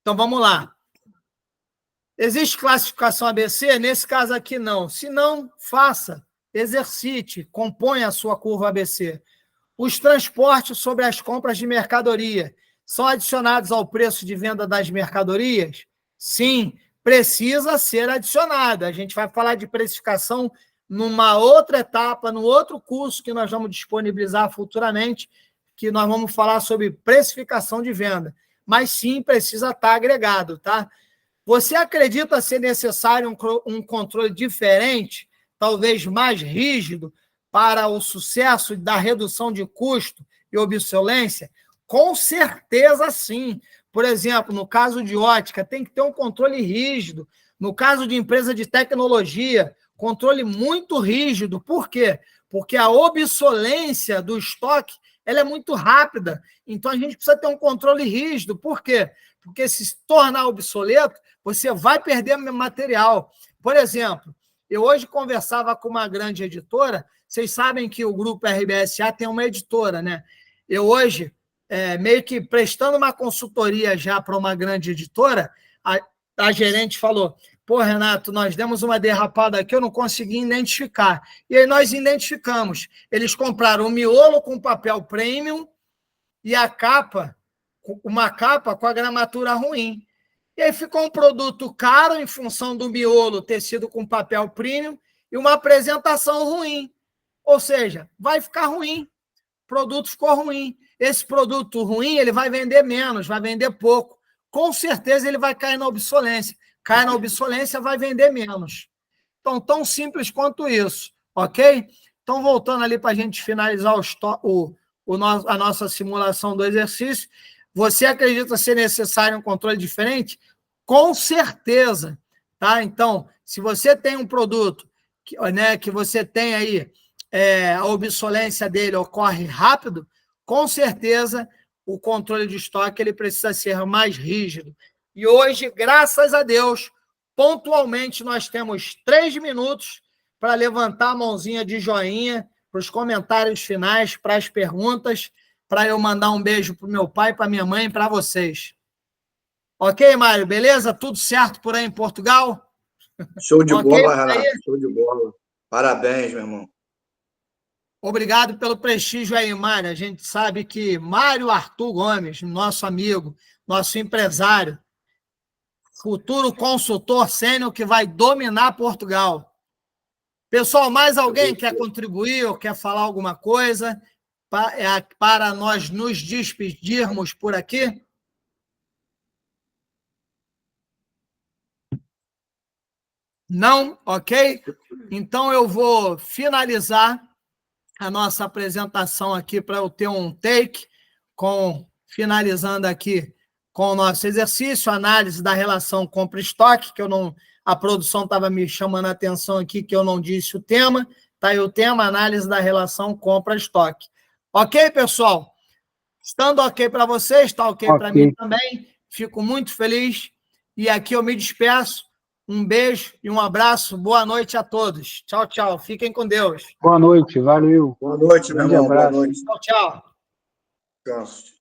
Então, vamos lá. Existe classificação ABC? Nesse caso aqui, não. Se não, faça, exercite, componha a sua curva ABC. Os transportes sobre as compras de mercadoria são adicionados ao preço de venda das mercadorias? Sim, precisa ser adicionado. A gente vai falar de precificação numa outra etapa, no outro curso que nós vamos disponibilizar futuramente, que nós vamos falar sobre precificação de venda. Mas sim, precisa estar agregado, tá? Você acredita ser necessário um controle diferente, talvez mais rígido, para o sucesso da redução de custo e obsolência? Com certeza, sim. Por exemplo, no caso de ótica, tem que ter um controle rígido. No caso de empresa de tecnologia, controle muito rígido. Por quê? Porque a obsolência do estoque ela é muito rápida. Então, a gente precisa ter um controle rígido. Por quê? Porque se tornar obsoleto, você vai perder material. Por exemplo, eu hoje conversava com uma grande editora. Vocês sabem que o Grupo RBSA tem uma editora, né? Eu hoje, meio que prestando uma consultoria já para uma grande editora, a gerente falou: pô, Renato, nós demos uma derrapada aqui, eu não consegui identificar. E aí nós identificamos. Eles compraram o miolo com papel premium e a capa, uma capa com a gramatura ruim. E aí ficou um produto caro em função do miolo ter sido com papel premium e uma apresentação ruim. Ou seja, vai ficar ruim. O produto ficou ruim. Esse produto ruim, ele vai vender menos, vai vender pouco. Com certeza ele vai cair na obsolência. Cai na obsolência, vai vender menos. Então, tão simples quanto isso, ok? Então, voltando ali para a gente finalizar a nossa simulação do exercício, você acredita ser necessário um controle diferente? Com certeza, tá? Então, se você tem um produto que você tem aí, a obsolência dele ocorre rápido, com certeza o controle de estoque ele precisa ser mais rígido. E hoje, graças a Deus, pontualmente nós temos 3 minutos para levantar a mãozinha de joinha para os comentários finais, para as perguntas, para eu mandar um beijo para o meu pai, para minha mãe e para vocês. Ok, Mário? Beleza? Tudo certo por aí em Portugal? Show de bola, Renato. Show de bola. Parabéns, meu irmão. Obrigado pelo prestígio aí, Mário. A gente sabe que Mário Arthur Gomes, nosso amigo, nosso empresário, futuro consultor sênior que vai dominar Portugal. Pessoal, mais alguém quer contribuir ou quer falar alguma coisa para nós nos despedirmos por aqui? Não? Ok? Então, eu vou finalizar a nossa apresentação aqui para eu ter um take, finalizando aqui com o nosso exercício, análise da relação compra-estoque, que a produção estava me chamando a atenção aqui, que eu não disse o tema, Tá aí o tema, análise da relação compra-estoque. Ok, pessoal? Estando ok para vocês, está ok para mim também. Fico muito feliz. E aqui eu me despeço. Um beijo e um abraço. Boa noite a todos. Tchau, tchau. Fiquem com Deus. Boa noite, valeu. Boa noite, meu Grande irmão. Boa abraço. noite. Tchau, tchau. Descanso.